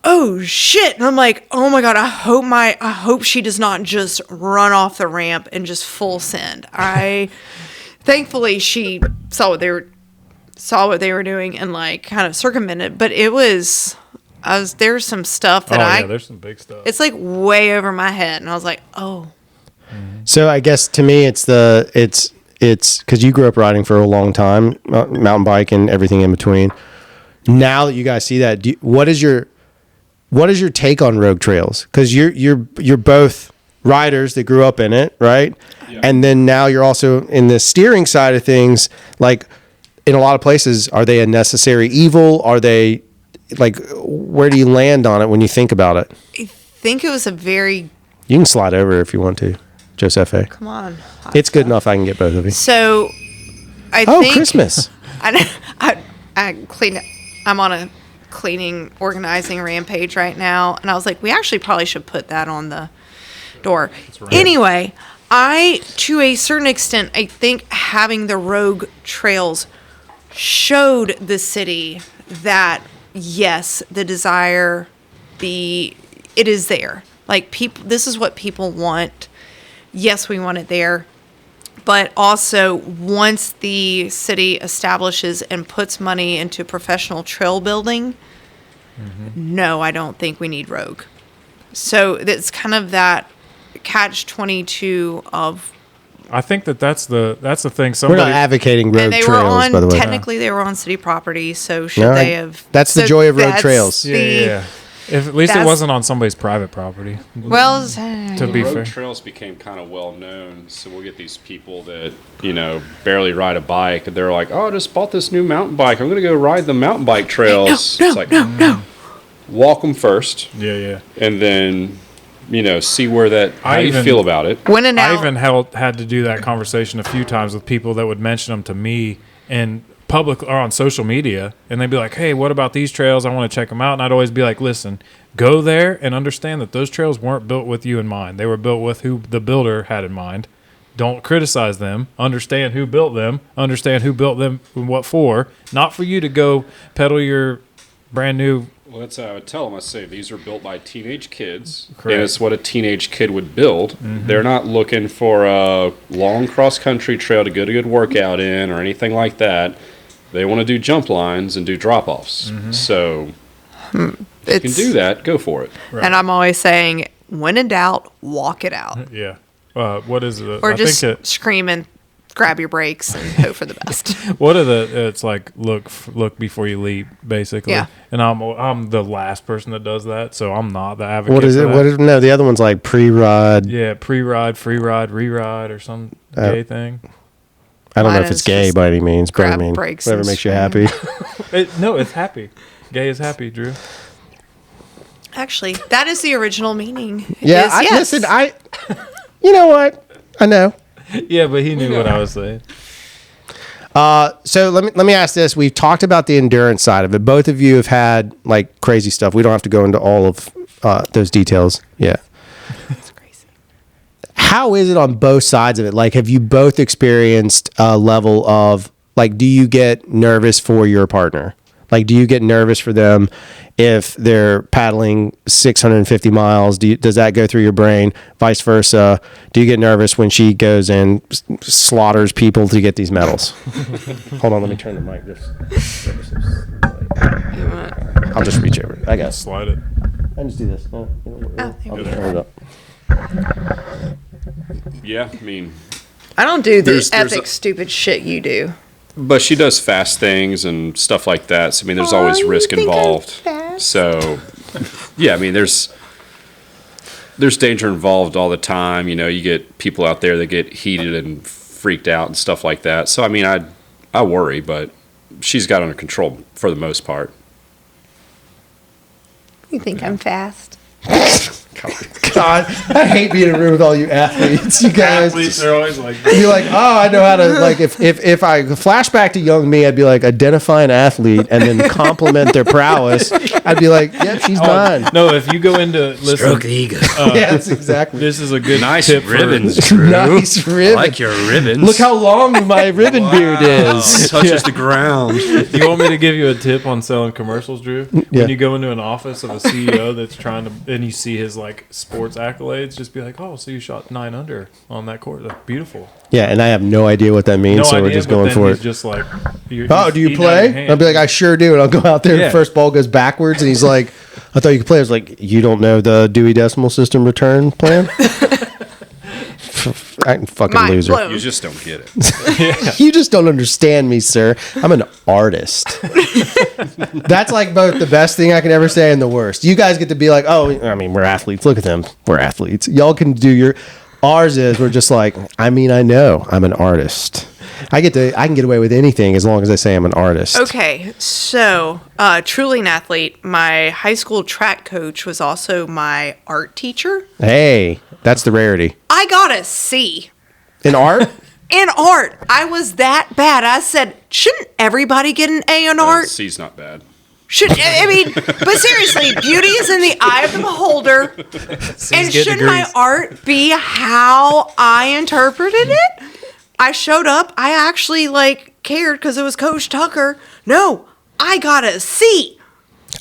oh shit. And I'm like, oh my God, I hope she does not just run off the ramp and just full send. Thankfully she saw what they were doing and like kind of circumvented, but there's some stuff that there's some big stuff. It's like way over my head. And I was like, oh. So I guess to me, it's because you grew up riding for a long time, mountain bike and everything in between. Now that you guys see that, what is your take on rogue trails? Because you're both riders that grew up in it, right? Yeah. And then now you're also in the steering side of things. Like in a lot of places, are they a necessary evil? Are they like, where do you land on it when you think about it? I think it was you can slide over if you want to, Joseph. Come on. It's good enough. I can get both of you. So I think Christmas. I cleaned it. I'm on a cleaning, organizing rampage right now, and I was like, we actually probably should put that on the door. Right. Anyway, to a certain extent, I think having the rogue trails showed the city that yes, the desire, it is there. Like this is what people want. Yes, we want it there. But also, once the city establishes and puts money into professional trail building, no, I don't think we need rogue. So it's kind of that catch-22 of. I think that's the thing. We're not advocating rogue trails, by the way. Technically, they were on city property, so they have? That's the joy of rogue trails. Yeah. If at least it wasn't on somebody's private property. Well, to be fair, road trails became kind of well known, so we'll get these people that barely ride a bike, and they're like, "Oh, I just bought this new mountain bike. I'm going to go ride the mountain bike trails." No. Walk them first. Yeah. And then, see where how you feel about it. When and I even had to do that conversation a few times with people that would mention them to me in public or on social media, and they'd be like, hey, what about these trails? I want to check them out. And I'd always be like, listen, go there and understand that those trails weren't built with you in mind. They were built with who the builder had in mind. Don't criticize them. Understand who built them. Understand who built them and what for. Not for you to go pedal your brand new. Well, that's how I would tell them. I say these are built by teenage kids. Correct. And it's what a teenage kid would build. Mm-hmm. They're not looking for a long cross-country trail to get a good workout in or anything like that. They want to do jump lines and do drop-offs. Mm-hmm. So if you can do that, go for it. Right. And I'm always saying, when in doubt, walk it out. Yeah. What is it? Or just scream and grab your brakes and hope for the best. It's like look before you leap, basically. Yeah. And I'm the last person that does that, so I'm not the advocate. What is it? No, the other one's like pre-ride. Yeah, pre-ride, free ride, re-ride, or some gay thing. I don't know if it's gay by any means, but I mean, whatever makes you happy. No, it's happy. Gay is happy, Drew. Actually, that is the original meaning. Yeah, listen, you know what? I know. Yeah, but he knew what I was saying. So let me ask this. We've talked about the endurance side of it. Both of you have had like crazy stuff. We don't have to go into all of those details. Yeah. That's crazy. How is it on both sides of it? Like, have you both experienced a level of like, do you get nervous for your partner? Like, do you get nervous for them if they're paddling 650 miles? Does that go through your brain? Vice versa. Do you get nervous when she goes and slaughters people to get these medals? Hold on, let me turn the mic. I'll just reach over. I guess. Slide it. I just do this. I'll just turn it up. Yeah, I mean, I don't do the epic stupid shit you do. But she does fast things and stuff like that. So, I mean, there's always risk involved. So, yeah, I mean, there's there's danger involved all the time. You know, you get people out there that get heated and freaked out and stuff like that. So, I mean, I worry, but she's got it under control for the most part. You think I'm fast? God, I hate being in a room with all you athletes. You guys, Athletes are always like, be like, oh, I know how to, like, if I flash back to young me, I'd be like, identify an athlete and then compliment their prowess. I'd be like, yep, she's mine. no, if you go into listen, Stroke the ego. Yes, exactly. this is a good Nice tip ribbons, For, Drew. Nice ribbon. I like your ribbons. Look how long my ribbon beard is. touches the ground. you want me to give you a tip on selling commercials, Drew? Yeah. When you go into an office of a CEO that's trying to, and you see his like sports accolades, just be like, oh, so you shot 9 under on that court. That's beautiful. Yeah, and I have no idea what that means, No so idea, we're just but going then for he's it. just like, Oh, do you play? I'll be like, I sure do. And I'll go out there, Yeah. the first ball goes backwards, and he's like, I thought you could play. I was like, you don't know the Dewey Decimal System return plan? I'm fucking Mind loser. blown. You just don't get it. You just don't understand me, sir. I'm an artist. That's like both the best thing I can ever say and the worst. You guys get to be like, oh, I mean, we're athletes. Look at them. We're athletes. Y'all can do your. Ours is we're just like, I mean, I know I'm an artist. I can get away with anything as long as I say I'm an artist. Okay, so truly an athlete. My high school track coach was also my art teacher. Hey, that's the rarity. I got a C In art? in art. I was that bad. I said, shouldn't everybody get an A in art? C's not bad. I mean, but seriously, beauty is in the eye of the beholder. And get shouldn't my degrees. art be how I interpreted it? I showed up. I actually cared because it was Coach Tucker. No, I got a C.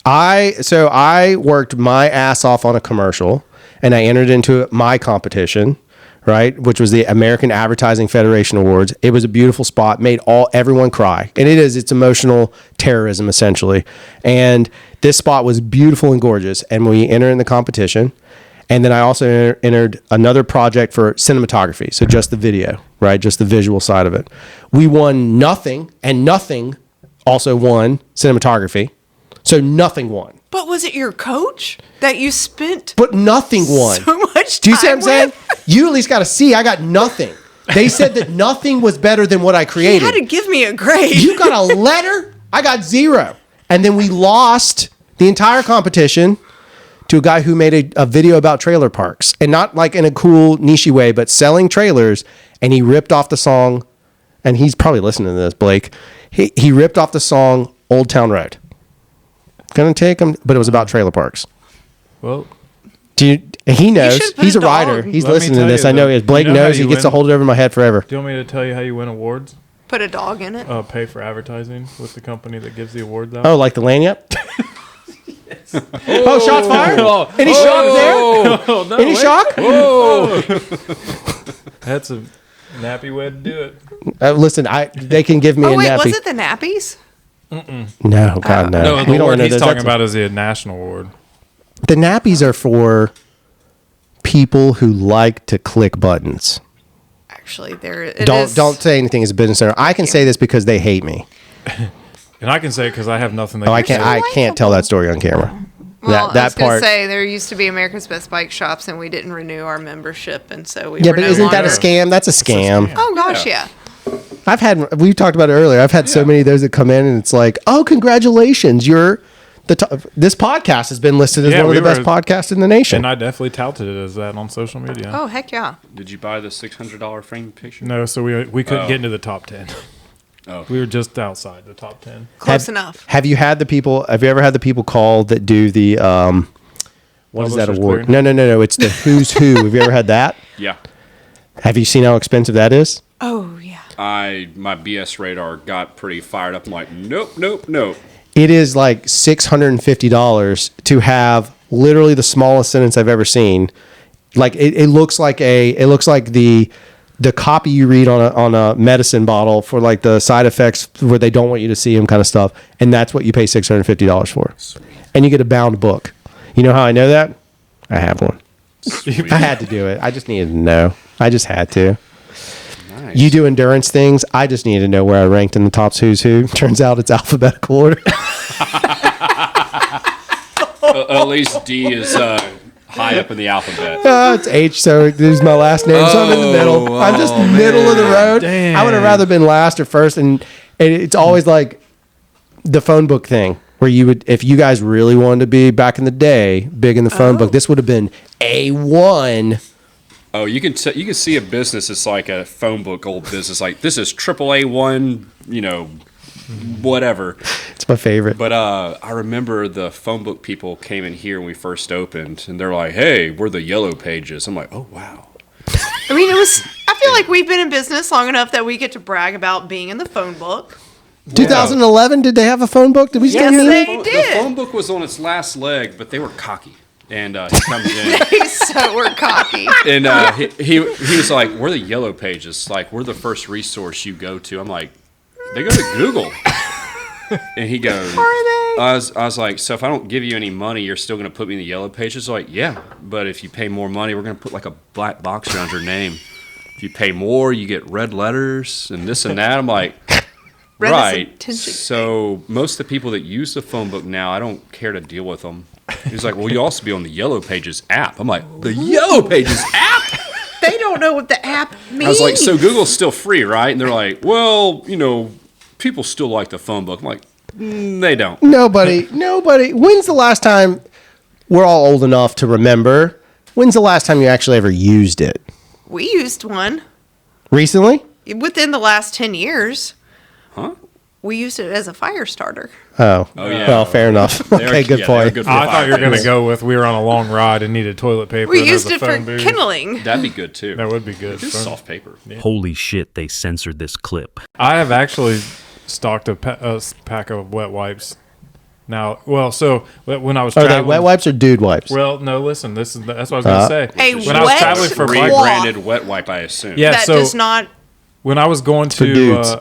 I worked my ass off on a commercial, and I entered into my competition, right, which was the American Advertising Federation Awards. It was a beautiful spot, made everyone cry, and it's emotional terrorism essentially. And this spot was beautiful and gorgeous, and we entered in the competition. And then I also entered another project for cinematography, so just the video, right, just the visual side of it. We won nothing, and nothing also won cinematography. So nothing won. But was it your coach that you spent But nothing won. so much time Do you see what I'm saying? with? You at least got a C. I got nothing. They said that nothing was better than what I You created. had to give me a grade. You got a letter. I got 0. And then we lost the entire competition to a guy who made a video about trailer parks. And not like in a cool, niche way, but selling trailers. And he ripped off the song. And he's probably listening to this, Blake. He ripped off the song Old Town Road. Gonna take him, but it was about trailer parks. Well, He knows. should put He's a a writer. dog. He's Let me listening to tell this. you I know. that- Blake you know how knows. He you gets to win? hold it over my head forever. do you want me to tell you how you win awards? Put a dog in it. Pay for advertising with the company that gives the awards out. Oh, like the lanyard? Oh, shots fired? Any shock there? Oh, no, Any wait. shock? That's a nappy way to do it. Listen, they can give me Oh a wait, nappy. was it the nappies? No, God, no. No, We the don't award know he's those. talking That's- about is the national award. The nappies are for people who like to click buttons. Actually, there it Don't is. say anything as a business owner. I can say this because they hate me. And I can say it because I have nothing. Oh, I can't tell that story on camera. Well, I that was gonna part. say there used to be America's Best Bike Shops, and we didn't renew our membership, and so we Yeah, were but no isn't that a longer- scam? That's a scam. Oh gosh, yeah. We talked about it earlier. I've had so many of those that come in and it's like, oh, congratulations. This podcast has been listed as Yeah, one of the we best were- podcasts in the nation. And I definitely touted it as that on social media. Oh heck yeah. Did you buy the $600 frame picture? No, so we couldn't Oh. get into the top 10. Oh. We were just outside the top 10. Close enough. Have you ever had the people call that do the, what is that Publishers award? Clearing? No. It's the who's who. Have you ever had that? Yeah. Have you seen how expensive that is? Oh yeah. My BS radar got pretty fired up. I'm like, nope. It is like $650 to have literally the smallest sentence I've ever seen. Like it looks like the copy you read on a medicine bottle for like the side effects where they don't want you to see them kind of stuff, and that's what you pay $650 for. Sweet. And you get a bound book. You know how I know that? I have one. I had to do it. I just needed to know. I just had to. Nice. You do endurance things. I just needed to know where I ranked in the top who's who. Turns out it's alphabetical order. At least D is high up in the alphabet. It's H, so there's my last name, so I'm in the middle. I'm just middle of the road. Dang. I would have rather been last or first, and it's always like the phone book thing, where you would, if you guys really wanted to be back in the day, big in the phone book, this would have been A1. Oh, you can see a business. It's like a phone book, old business. Like this is AAA1, whatever. It's my favorite. But I remember the phone book people came in here when we first opened, and they're like, "Hey, we're the Yellow Pages." I'm like, "Oh wow." I mean, I feel like we've been in business long enough that we get to brag about being in the phone book. 2011, did they have a phone book? Did we still Yes, need they it? did. The phone book was on its last leg, but they were cocky. And he comes in, So we're cocky. and he was like, "We're the Yellow Pages. Like we're the first resource you go to." I'm like, "They go to Google." And he goes, Are they? I was like, "So if I don't give you any money, you're still going to put me in the Yellow Pages?" They're like, "Yeah, but if you pay more money, we're going to put like a black box around your name. If you pay more, you get red letters and this and that." I'm like, Red is right. attention. So most of the people that use the phone book now, I don't care to deal with them. He's like, "Well, you also be on the Yellow Pages app." I'm like, "The Yellow Pages app?" They don't know what the app means. I was like, "So Google's still free, right?" And they're like, "Well, people still like the phone book." I'm like, "They don't." Nobody. When's the last time, we're all old enough to remember, when's the last time you actually ever used it? We used one Recently? within the last 10 years. Huh? We used it as a fire starter. Oh, yeah. well, fair enough. Okay, good point. I thought you were going to go with we were on a long ride and needed toilet paper. We and used there's it a for phone booth. kindling. That'd be good too. That would be good. Just soft paper. Holy shit, they censored this clip. I have actually stocked a pack of wet wipes. Now, so when I was Are traveling, they wet wipes or dude wipes? Well, no, listen, that's what I was going to say. A When I was wet traveling for my Rebranded wet wipe, I assume. Yeah, That so does not. when I was going for to dudes.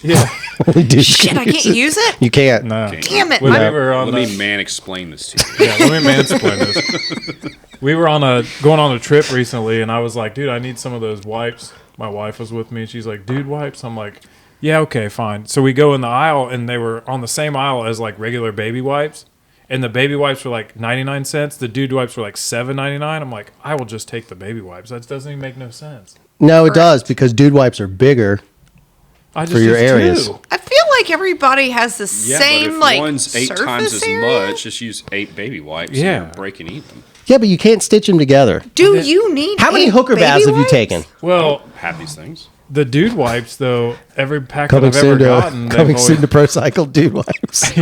yeah, Only dudes Shit, can I can't use it. You can't. no. Damn it. When My- we were on Let the, me man explain this to you. yeah, let me mansplain this. We were going on a trip recently, and I was like, dude, I need some of those wipes. My wife was with me, and she's like, dude, wipes. I'm like, yeah, okay, fine. So we go in the aisle, and they were on the same aisle as like regular baby wipes. And the baby wipes were like 99 cents. The dude wipes were like $7.99. I'm like, I will just take the baby wipes. That doesn't even make no sense. No, it does, because dude wipes are bigger. I just For your use areas. two. I feel like everybody has the Yeah, same but if like one's 8 surface times as area. much, just use 8 baby wipes. Yeah. And break and eat them. Yeah, but you can't stitch them together. Do you need How many 8 hooker baby baths have you wipes? taken? Well, Have these things. the dude wipes, though, every pack Coming that I've ever soon gotten, to they've soon to Procycle dude wipes.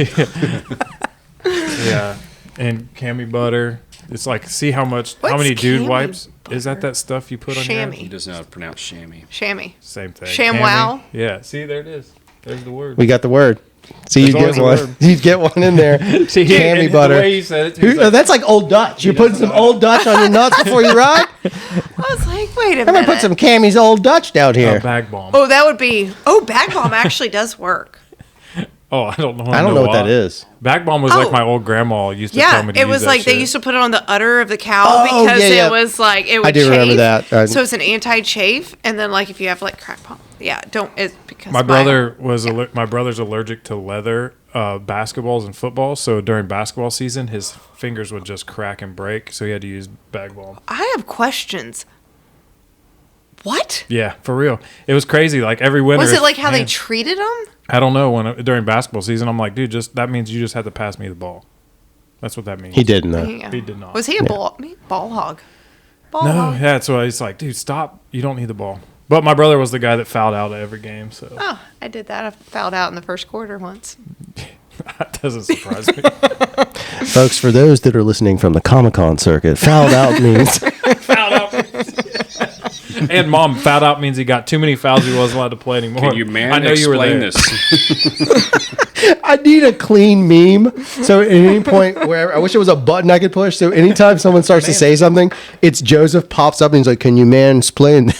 yeah, and cami butter. It's like, see how What's many dude cami wipes? butter? Is that stuff you put on your Chamois. He doesn't know how to pronounce chamois. Chamois. Same thing. ShamWow? Cami. Yeah, see, there it is. There's the word. We got the word. So you There's get always a one. word. You get one in there. See, Cami and butter. The way you said it, he's Oh, like, that's like Old Dutch. You're putting some Old Dutch on your nuts before you ride? I was like, wait a I'm going minute. to put some Cammy's Old Dutch down here. bag bomb. Oh, that would be. Oh, bag bomb actually does work. Oh, I don't know. I don't know what that is. Bag bomb was like Oh. my old grandma used to tell Yeah, me to it use was that like they shit. used to put it on the udder of the cow Oh, because yeah, yeah. it was like it would do remember chafe. that. So it's an anti-chafe, and then like if you have like crack palm, yeah, don't. It's because My brother was my brother's allergic to leather basketballs and footballs, so during basketball season, his fingers would just crack and break, so he had to use bag balm. I have questions. What Yeah, for real. It was crazy. Like every winter, was it like? How they man, treated them? I don't know. During basketball season, I'm like, dude, that means you just have to pass me the ball. That's what that means. He didn't, though. Yeah. He did not. Was he a ball hog? Ball No, hog. yeah. So it's like, dude, stop. You don't need the ball. But my brother was the guy that fouled out at every game, so Oh, I did that. I fouled out in the first quarter once. that doesn't surprise me. Folks, for those that are listening from the Comic-Con circuit, fouled out means... Fouled out. And mom, fouled out means he got too many fouls. He wasn't allowed to play anymore. Can you man I know you were explain there. this? I need a clean meme. So at any point where I wish it was a button I could push. So anytime someone starts to say something, it's Joseph pops up and he's like, "Can you mansplain?"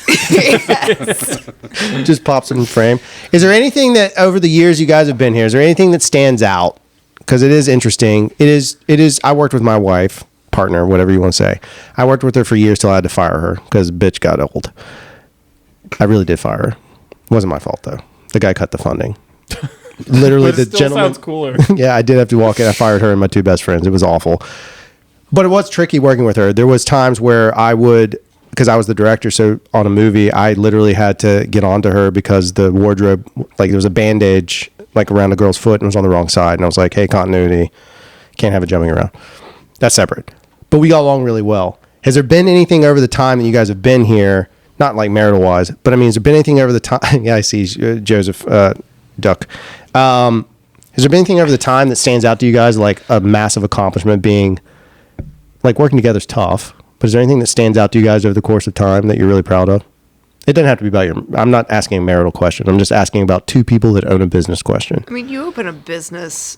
Just pops him in frame. Is there anything that over the years you guys have been here? Is there anything that stands out? Because it is interesting. It is. I worked with my wife, partner, whatever you want to say. I worked with her for years till I had to fire her because bitch got old. I really did fire her. It wasn't my fault though. The guy cut the funding. Literally, But the it still gentleman. sounds cooler. Yeah, I did have to walk in. I fired her and my two best friends. It was awful. But it was tricky working with her. There was times where I would, because I was the director, so on a movie, I literally had to get onto her because the wardrobe, like there was a bandage like around the girl's foot and it was on the wrong side. And I was like, hey, continuity, can't have it jumping around. That's separate. But we got along really well. Has there been anything over the time that you guys have been here, not like marital wise, but I mean, has there been anything over the time? Yeah, I see Joseph Duck. Has there been anything over the time that stands out to you guys like a massive accomplishment being, like working together is tough, but is there anything that stands out to you guys over the course of time that you're really proud of? It doesn't have to be about I'm not asking a marital question. I'm just asking about two people that own a business question. I mean, you open a business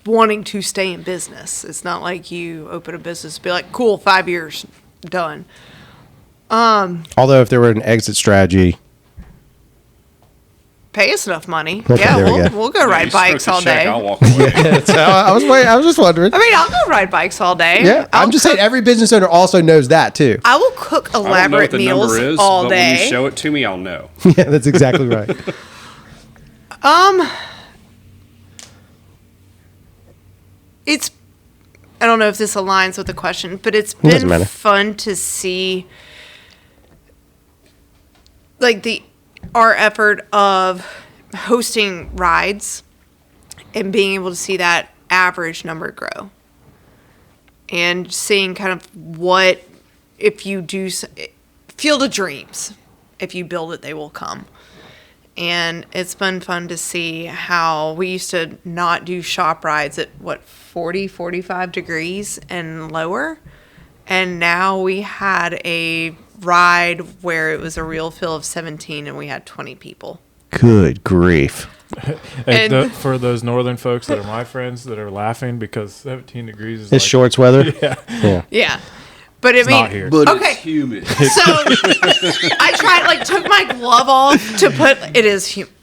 wanting to stay in business. It's not like you open a business, be like, cool, 5 years, done. Although if there were an exit strategy, pay us enough money. Okay, Yeah, there we we'll go ride bikes all day. I'll walk away. so I was just wondering. I mean, I'll go ride bikes all day. Yeah, I'm just saying every business owner also knows that too. I will cook I don't know what elaborate the meals number is, all but day. when you show it to me, I'll know. Yeah, that's exactly right. It's, I don't know if this aligns with the question, but it's doesn't been matter. fun to see like our effort of hosting rides and being able to see that average number grow and seeing kind of what, if you do Field of Dreams, if you build it, they will come. And it's been fun to see how we used to not do shop rides at 40, 45 degrees and lower. And now we had a ride where it was a real fill of 17 and we had 20 people. Good grief. And- For those northern folks that are my friends that are laughing because 17 degrees is It's like, shorts weather. Yeah, Yeah. But I it's mean, not here. But Okay. it's humid. so I tried, took my glove off to put,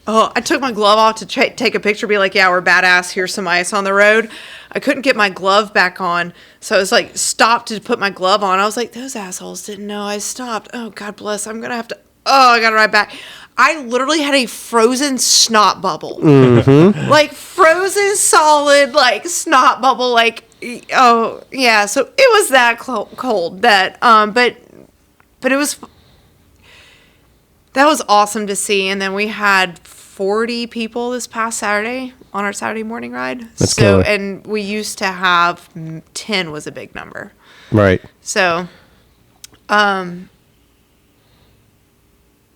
I took my glove off to take a picture, be like, yeah, we're badass. Here's some ice on the road. I couldn't get my glove back on. So I was like, stopped to put my glove on. I was like, those assholes didn't know I stopped. Oh, God bless. I'm going to have to, I got to ride back. I literally had a frozen snot bubble. Mm-hmm. Like frozen solid, snot bubble. Oh, yeah. So it was that cold that, but it was, that was awesome to see. And then we had 40 people this past Saturday on our Saturday morning ride. That's killer. And we used to have 10 was a big number. Right. So,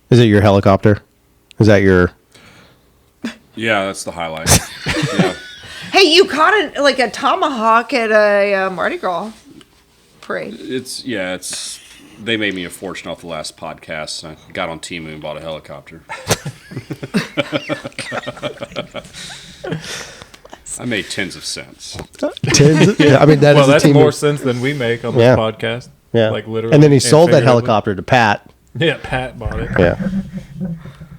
Is it your helicopter? Is that your... Yeah, that's the highlight. Yeah. hey, you caught a tomahawk at a Mardi Gras parade. It's they made me a fortune off the last podcast. I got on Temu and bought a helicopter. I made tens of cents. Yeah, I mean, that Well, is a that's team more of- sense than we make on this Yeah. podcast. Yeah. Like literally. And then he sold that figuratively. helicopter to Pat. Yeah, Pat bought it. Yeah.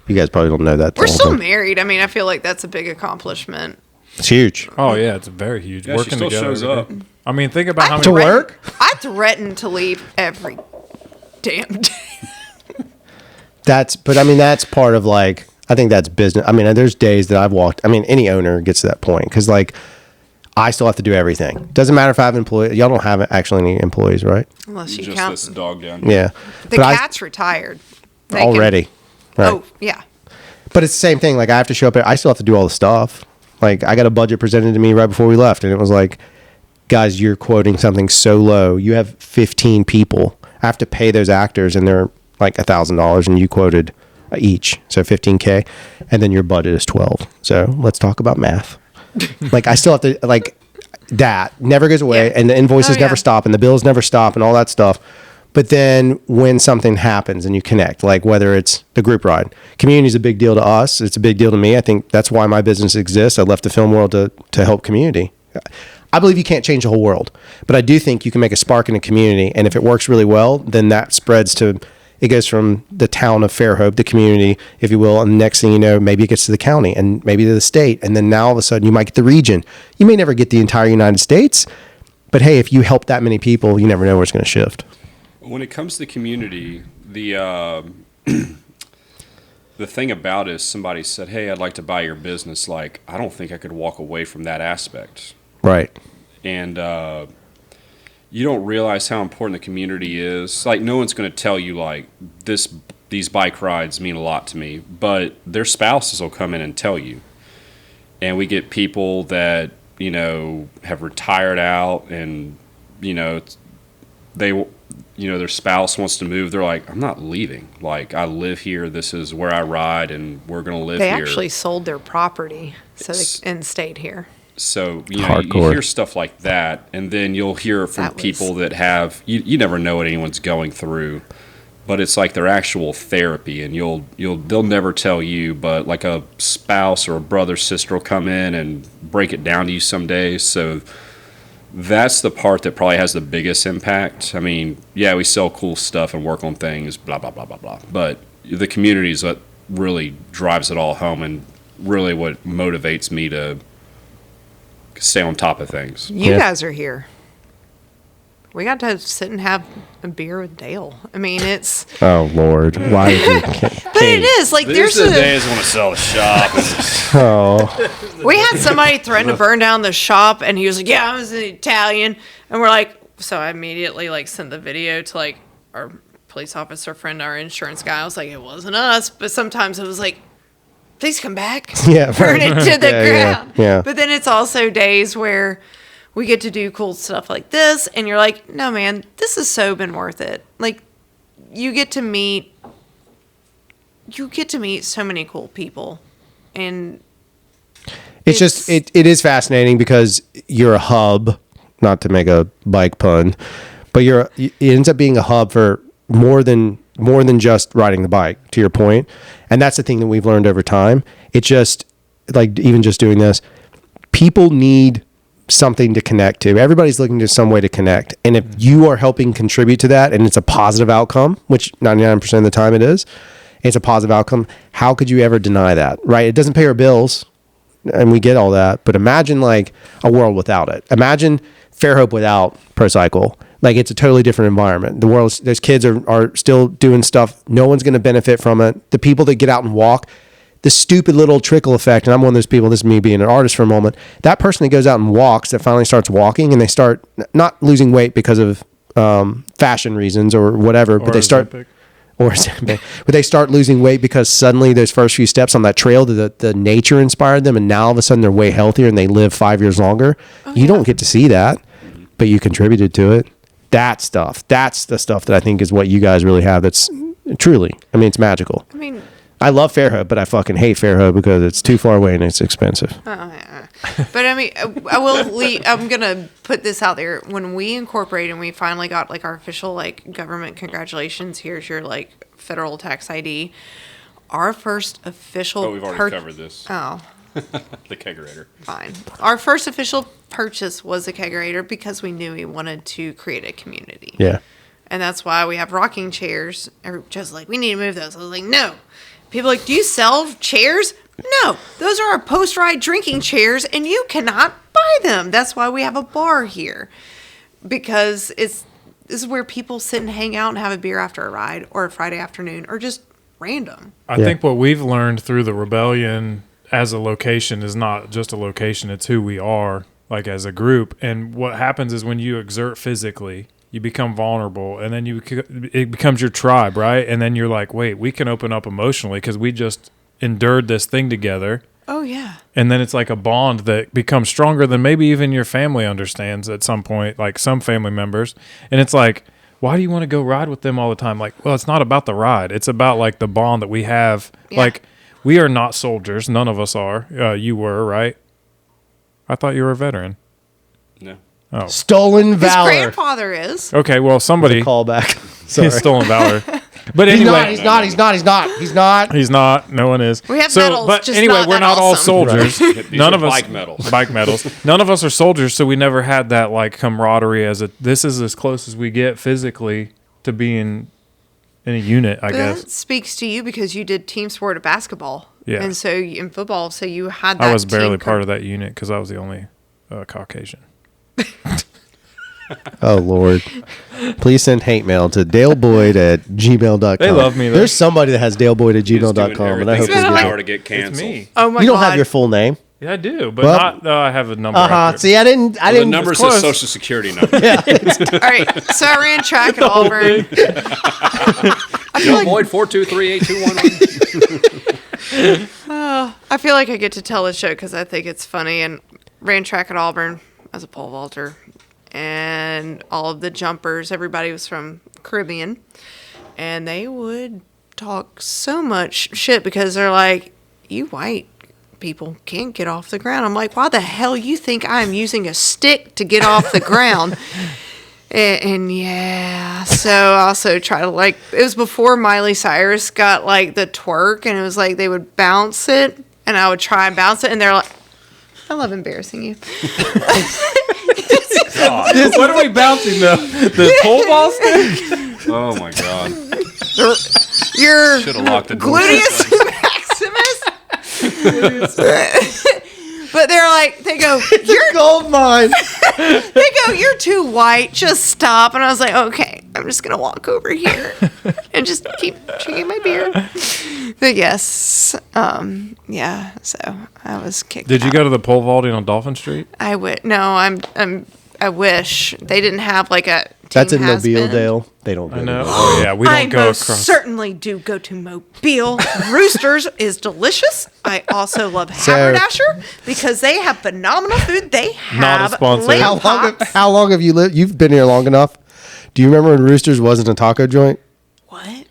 You guys probably don't know that. We're the whole still thing. married. I mean, I feel like that's a big accomplishment. It's huge. Oh yeah, it's very huge. Yeah, she Working still together. shows every up. day. I mean, think about how many. To work? I threaten to leave every damn day. That's part of I think that's business. I mean, there's days that I've walked. I mean, any owner gets to that point because I still have to do everything. Doesn't matter if I have employees. Y'all don't have actually any employees, right? Unless you Just count. this dog down here. Yeah. The But cat's retired. They can- already. Right. Oh, yeah. But it's the same thing. I have to show up. I still have to do all the stuff. I got a budget presented to me right before we left, and it was like, guys, you're quoting something so low. You have 15 people. I have to pay those actors, and they're like $1,000, and you quoted each, so $15K, and then your budget is 12. So let's talk about math. I still have to that never goes away, Yeah. and the invoices Oh, yeah. never stop, and the bills never stop, and all that stuff. But then when something happens and you connect, whether it's the group ride, community is a big deal to us. It's a big deal to me. I think that's why my business exists. I left the film world to help community. I believe you can't change the whole world, but I do think you can make a spark in a community. And if it works really well, then that spreads it goes from the town of Fairhope, the community, if you will. And the next thing you know, maybe it gets to the county and maybe to the state. And then now all of a sudden you might get the region. You may never get the entire United States, but hey, if you help that many people, you never know where it's going to shift. When it comes to community, the the thing about it is somebody said, "Hey, I'd like to buy your business." I don't think I could walk away from that aspect. Right. and you don't realize how important the community is. Like, no one's going to tell you like these bike rides mean a lot to me, but their spouses will come in and tell you. And we get people that, you know, have retired out, and, you know, their spouse wants to move. They're like, I'm not leaving. Like, I live here. This is where I ride, and we're going to live They here. actually sold their property and stayed here. So, you know, you hear stuff like that, and then you'll hear from people that have, you never know what anyone's going through, but it's like their actual therapy, and they'll never tell you, but like a spouse or a brother, sister will come in and break it down to you some days. So that's the part that probably has the biggest impact. I mean, yeah, we sell cool stuff and work on things, blah, blah, blah, blah, blah, but the community is what really drives it all home, and really what motivates me to stay on top of things. You guys are here. We got to sit and have a beer with Dale. I mean, it's... Oh, Lord. Why did you... But it is. Like, These are the days I want to sell the shop. Oh. We had somebody threaten to burn down the shop, and he was like, yeah, I was an Italian. And we're like... So I immediately, like, sent the video to, like, our police officer friend, our insurance guy. I was like, it wasn't us. But sometimes it was like, please come back. Yeah. Burn it to the ground. Yeah. But then it's also days where we get to do cool stuff like this, and you're like, no, man, this has so been worth it. Like, you get to meet so many cool people, and It's just it is fascinating because you're a hub, not to make a bike pun, but it ends up being a hub for more than just riding the bike, to your point. And that's the thing that we've learned over time. It's just like, even just doing this, people need something to connect to. Everybody's looking to some way to connect. And if you are helping contribute to that, and it's a positive outcome, which 99% of the time it is, it's a positive outcome. How could you ever deny that? Right? It doesn't pay our bills, and we get all that. But imagine like a world without it. Imagine Fairhope without procycle. Like, it's a totally different environment. Those kids are still doing stuff. No one's going to benefit from it. The people that get out and walk, the stupid little trickle effect, and I'm one of those people, this is me being an artist for a moment, that person that goes out and walks, that finally starts walking, and they start not losing weight because of fashion reasons or whatever, but they start... but they start losing weight because suddenly those first few steps on that trail, the nature inspired them, and now all of a sudden they're way healthier and they live 5 years longer. You don't get to see that, but you contributed to it. That's the stuff that I think is what you guys really have. That's truly, I mean, it's magical. I mean, I love Fairhope, but I fucking hate Fairhope because it's too far away and it's expensive. but I mean, I'm gonna put this out there. When we incorporated and we finally got like our official like government congratulations, here's your like federal tax ID. Our first official. Oh, we've already covered this. Oh. The kegerator. Fine. Our first official purchase was a kegerator because we knew we wanted to create a community. Yeah. And that's why we have rocking chairs. Just like, we need to move those. I was like, no. People are like, do you sell chairs? No. Those are our post-ride drinking chairs, and you cannot buy them. That's why we have a bar here. Because this is where people sit and hang out and have a beer after a ride or a Friday afternoon or just random. I think what we've learned through the rebellion as a location is not just a location, it's who we are, like as a group. And what happens is when you exert physically, you become vulnerable, and then it becomes your tribe, right? And then you're like, wait, we can open up emotionally because we just endured this thing together. Oh, yeah. And then it's like a bond that becomes stronger than maybe even your family understands at some point, like some family members. And it's like, why do you want to go ride with them all the time? Like, well, it's not about the ride. It's about like the bond that we have. Yeah. Like, we are not soldiers. None of us are. You were, right? I thought you were a veteran. No. Oh. Stolen valor. His grandfather is. Okay, well, somebody... Call back. Sorry. He's stolen valor. But anyway... He's not. He's not. No one is. We have medals, but just anyway, not we're that not all awesome. soldiers. Right. None of us... Bike medals. Bike medals. None of us are soldiers, so we never had that like camaraderie as this is as close as we get physically to being in a unit, I guess. That speaks to you because you did team sport of basketball. Yeah. And so in football, so you had that I was barely team part of that unit because I was the only Caucasian. Oh, Lord. Please send hate mail to daleboyd@gmail.com. They love me, though. There's somebody that has daleboyd@gmail.com, and I hope He's they doing get power it. to get canceled. It's me. Oh, my You God. don't have your full name. Yeah, I do, but Well, not. I have a number. out there. See, I didn't. The number says close. social security number. All right, so I ran track at Auburn. Joe Boyd 4238211. I feel like I get to tell this joke because I think it's funny. And ran track at Auburn as a pole vaulter, and all of the jumpers, everybody was from Caribbean, and they would talk so much shit because they're like, "You white people can't get off the ground." I'm like, why the hell you think I'm using a stick to get off the ground? And yeah, so I also try to like, it was before Miley Cyrus got like the twerk, and it was like they would bounce it and I would try and bounce it, and they're like, I love embarrassing you. What are we bouncing the pole ball stick? Oh my god. Your Should have locked the door. gluteus maximus. But they're like, they go, you're gold mine. They go, you're too white. Just stop. And I was like, okay, I'm just gonna walk over here and just keep drinking my beer. But yes, yeah. So I was kicked. Did you out. go to the pole vaulting on Dolphin Street? I would. No, I wish they didn't have like a. That's in Team Has Mobile, Been. Dale. They don't go. I to know. Mobile. Oh yeah, we I don't go most across. certainly do go to Mobile. Roosters is delicious. I also love Haberdasher because they have phenomenal food. They Not a have sponsor. lamb How long have you lived? You've been here long enough. Do you remember when Roosters wasn't a taco joint? What?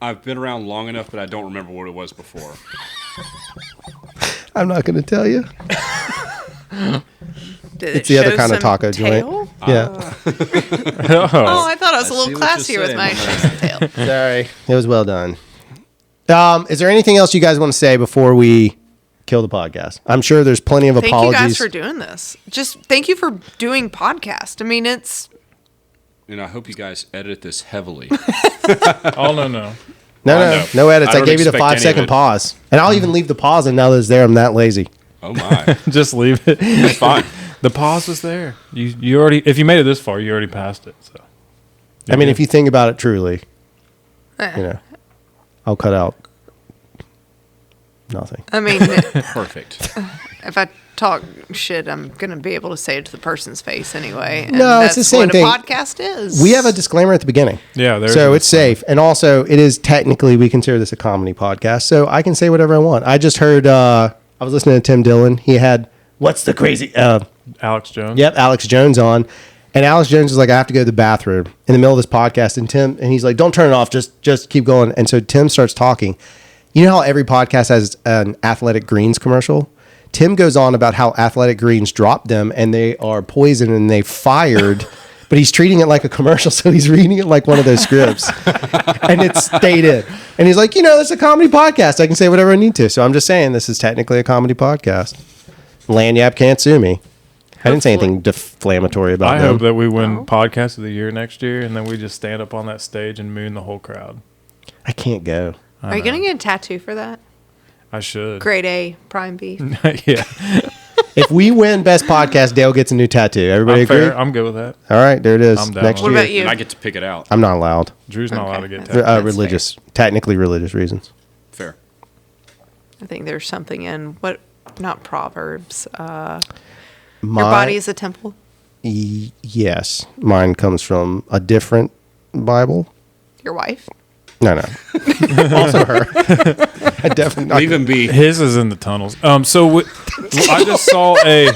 I've been around long enough, but I don't remember what it was before. I'm not going to tell you. Did It's it the other show kind of some taco tail? joint. Yeah. Oh, I thought I was a I little see what classier you're with my saying, shows and tail. Sorry. It was well done. Is there anything else you guys want to say before we kill the podcast? I'm sure there's plenty of Thank apologies. you guys for doing this. Just thank you for doing podcast. I mean, it's And I hope you guys edit this heavily. Oh no. no know. edits. I I don't gave you the expect any 5-second of it. pause. And I'll even leave the pause in now that it's there. I'm that lazy. Oh my. Just leave it. It's fine. The pause was there. You already. If you made it this far, you already passed it. So. I mean, if you think about it truly, you know, I'll cut out nothing. I mean, Perfect. if I talk shit, I'm gonna be able to say it to the person's face anyway. And No, it's the that's same what thing. a podcast is. We have a disclaimer at the beginning. Yeah, there. So it's safe. And also, it is technically, we consider this a comedy podcast. So I can say whatever I want. I just heard, I was listening to Tim Dillon. He had, what's the crazy, Alex Jones. yep, Alex Jones on. And Alex Jones is like, I have to go to the bathroom in the middle of this podcast. And he's like, don't turn it off. Just keep going. And so Tim starts talking. You know how every podcast has an Athletic Greens commercial? Tim goes on about how Athletic Greens dropped them and they are poisoned and they fired, but he's treating it like a commercial. So he's reading it like one of those scripts and it's stayed in. And he's like, it's a comedy podcast. I can say whatever I need to. So I'm just saying this is technically a comedy podcast. Lanyap can't sue me. I didn't say anything deflammatory about I them. hope that we win podcast of the year next year, and then we just stand up on that stage and moon the whole crowd. I can't go. Are you gonna get a tattoo for that? I should. Grade A, prime B. Yeah. If we win Best Podcast, Dale gets a new tattoo. Everybody I'm agree? fair. I'm good with that. All right, there it is. I'm down Next with year. What about you? And I get to pick it out. I'm not allowed. Drew's not Okay. allowed to get That's- tattooed. Religious, technically religious reasons. Fair. I think there's something in not Proverbs. My, Your body is a temple. Yes, mine comes from a different Bible. Your wife. No, also her. I definitely. Leave him be. His is in the tunnels. So I just saw a.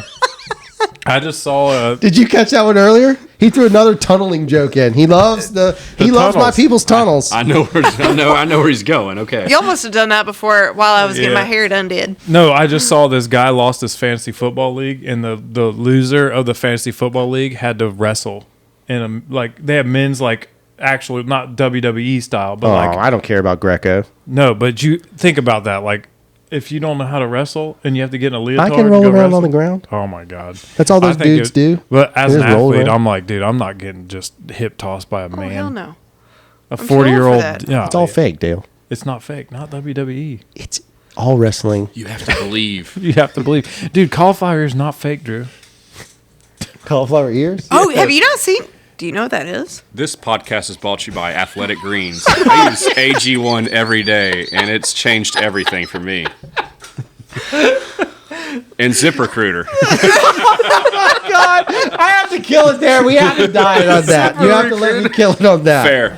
Did you catch that one earlier? He threw another tunneling joke in. He loves he loves my tunnels. people's tunnels. I know where he's going. Okay. Y'all must have done that before while I was getting Yeah. my hair done. Did No, I just saw this guy lost his fantasy football league, and the loser of the fantasy football league had to wrestle in they have men's actually not WWE style, but I don't care about Greco. no, but you think about that, if you don't know how to wrestle and you have to get in a leotard, I can to roll go around wrestle, on the ground. Oh my god, That's all those I think dudes do. But as They an just roll athlete, around. I'm like, dude, I'm not getting just hip tossed by a oh man, hell no. a too old for 40-year-old. that. Yeah, It's all fake, Dale. It's not fake, not WWE. It's all wrestling. You have to believe. You have to believe, dude. Cauliflower is not fake, Drew. Cauliflower ears. Oh, have you not seen? Do you know what that is? This podcast is brought to you by Athletic Greens. I use AG1 every day, and it's changed everything for me. And ZipRecruiter. God, I have to kill it there. We have to die on that. You have to let me kill it on that. Fair.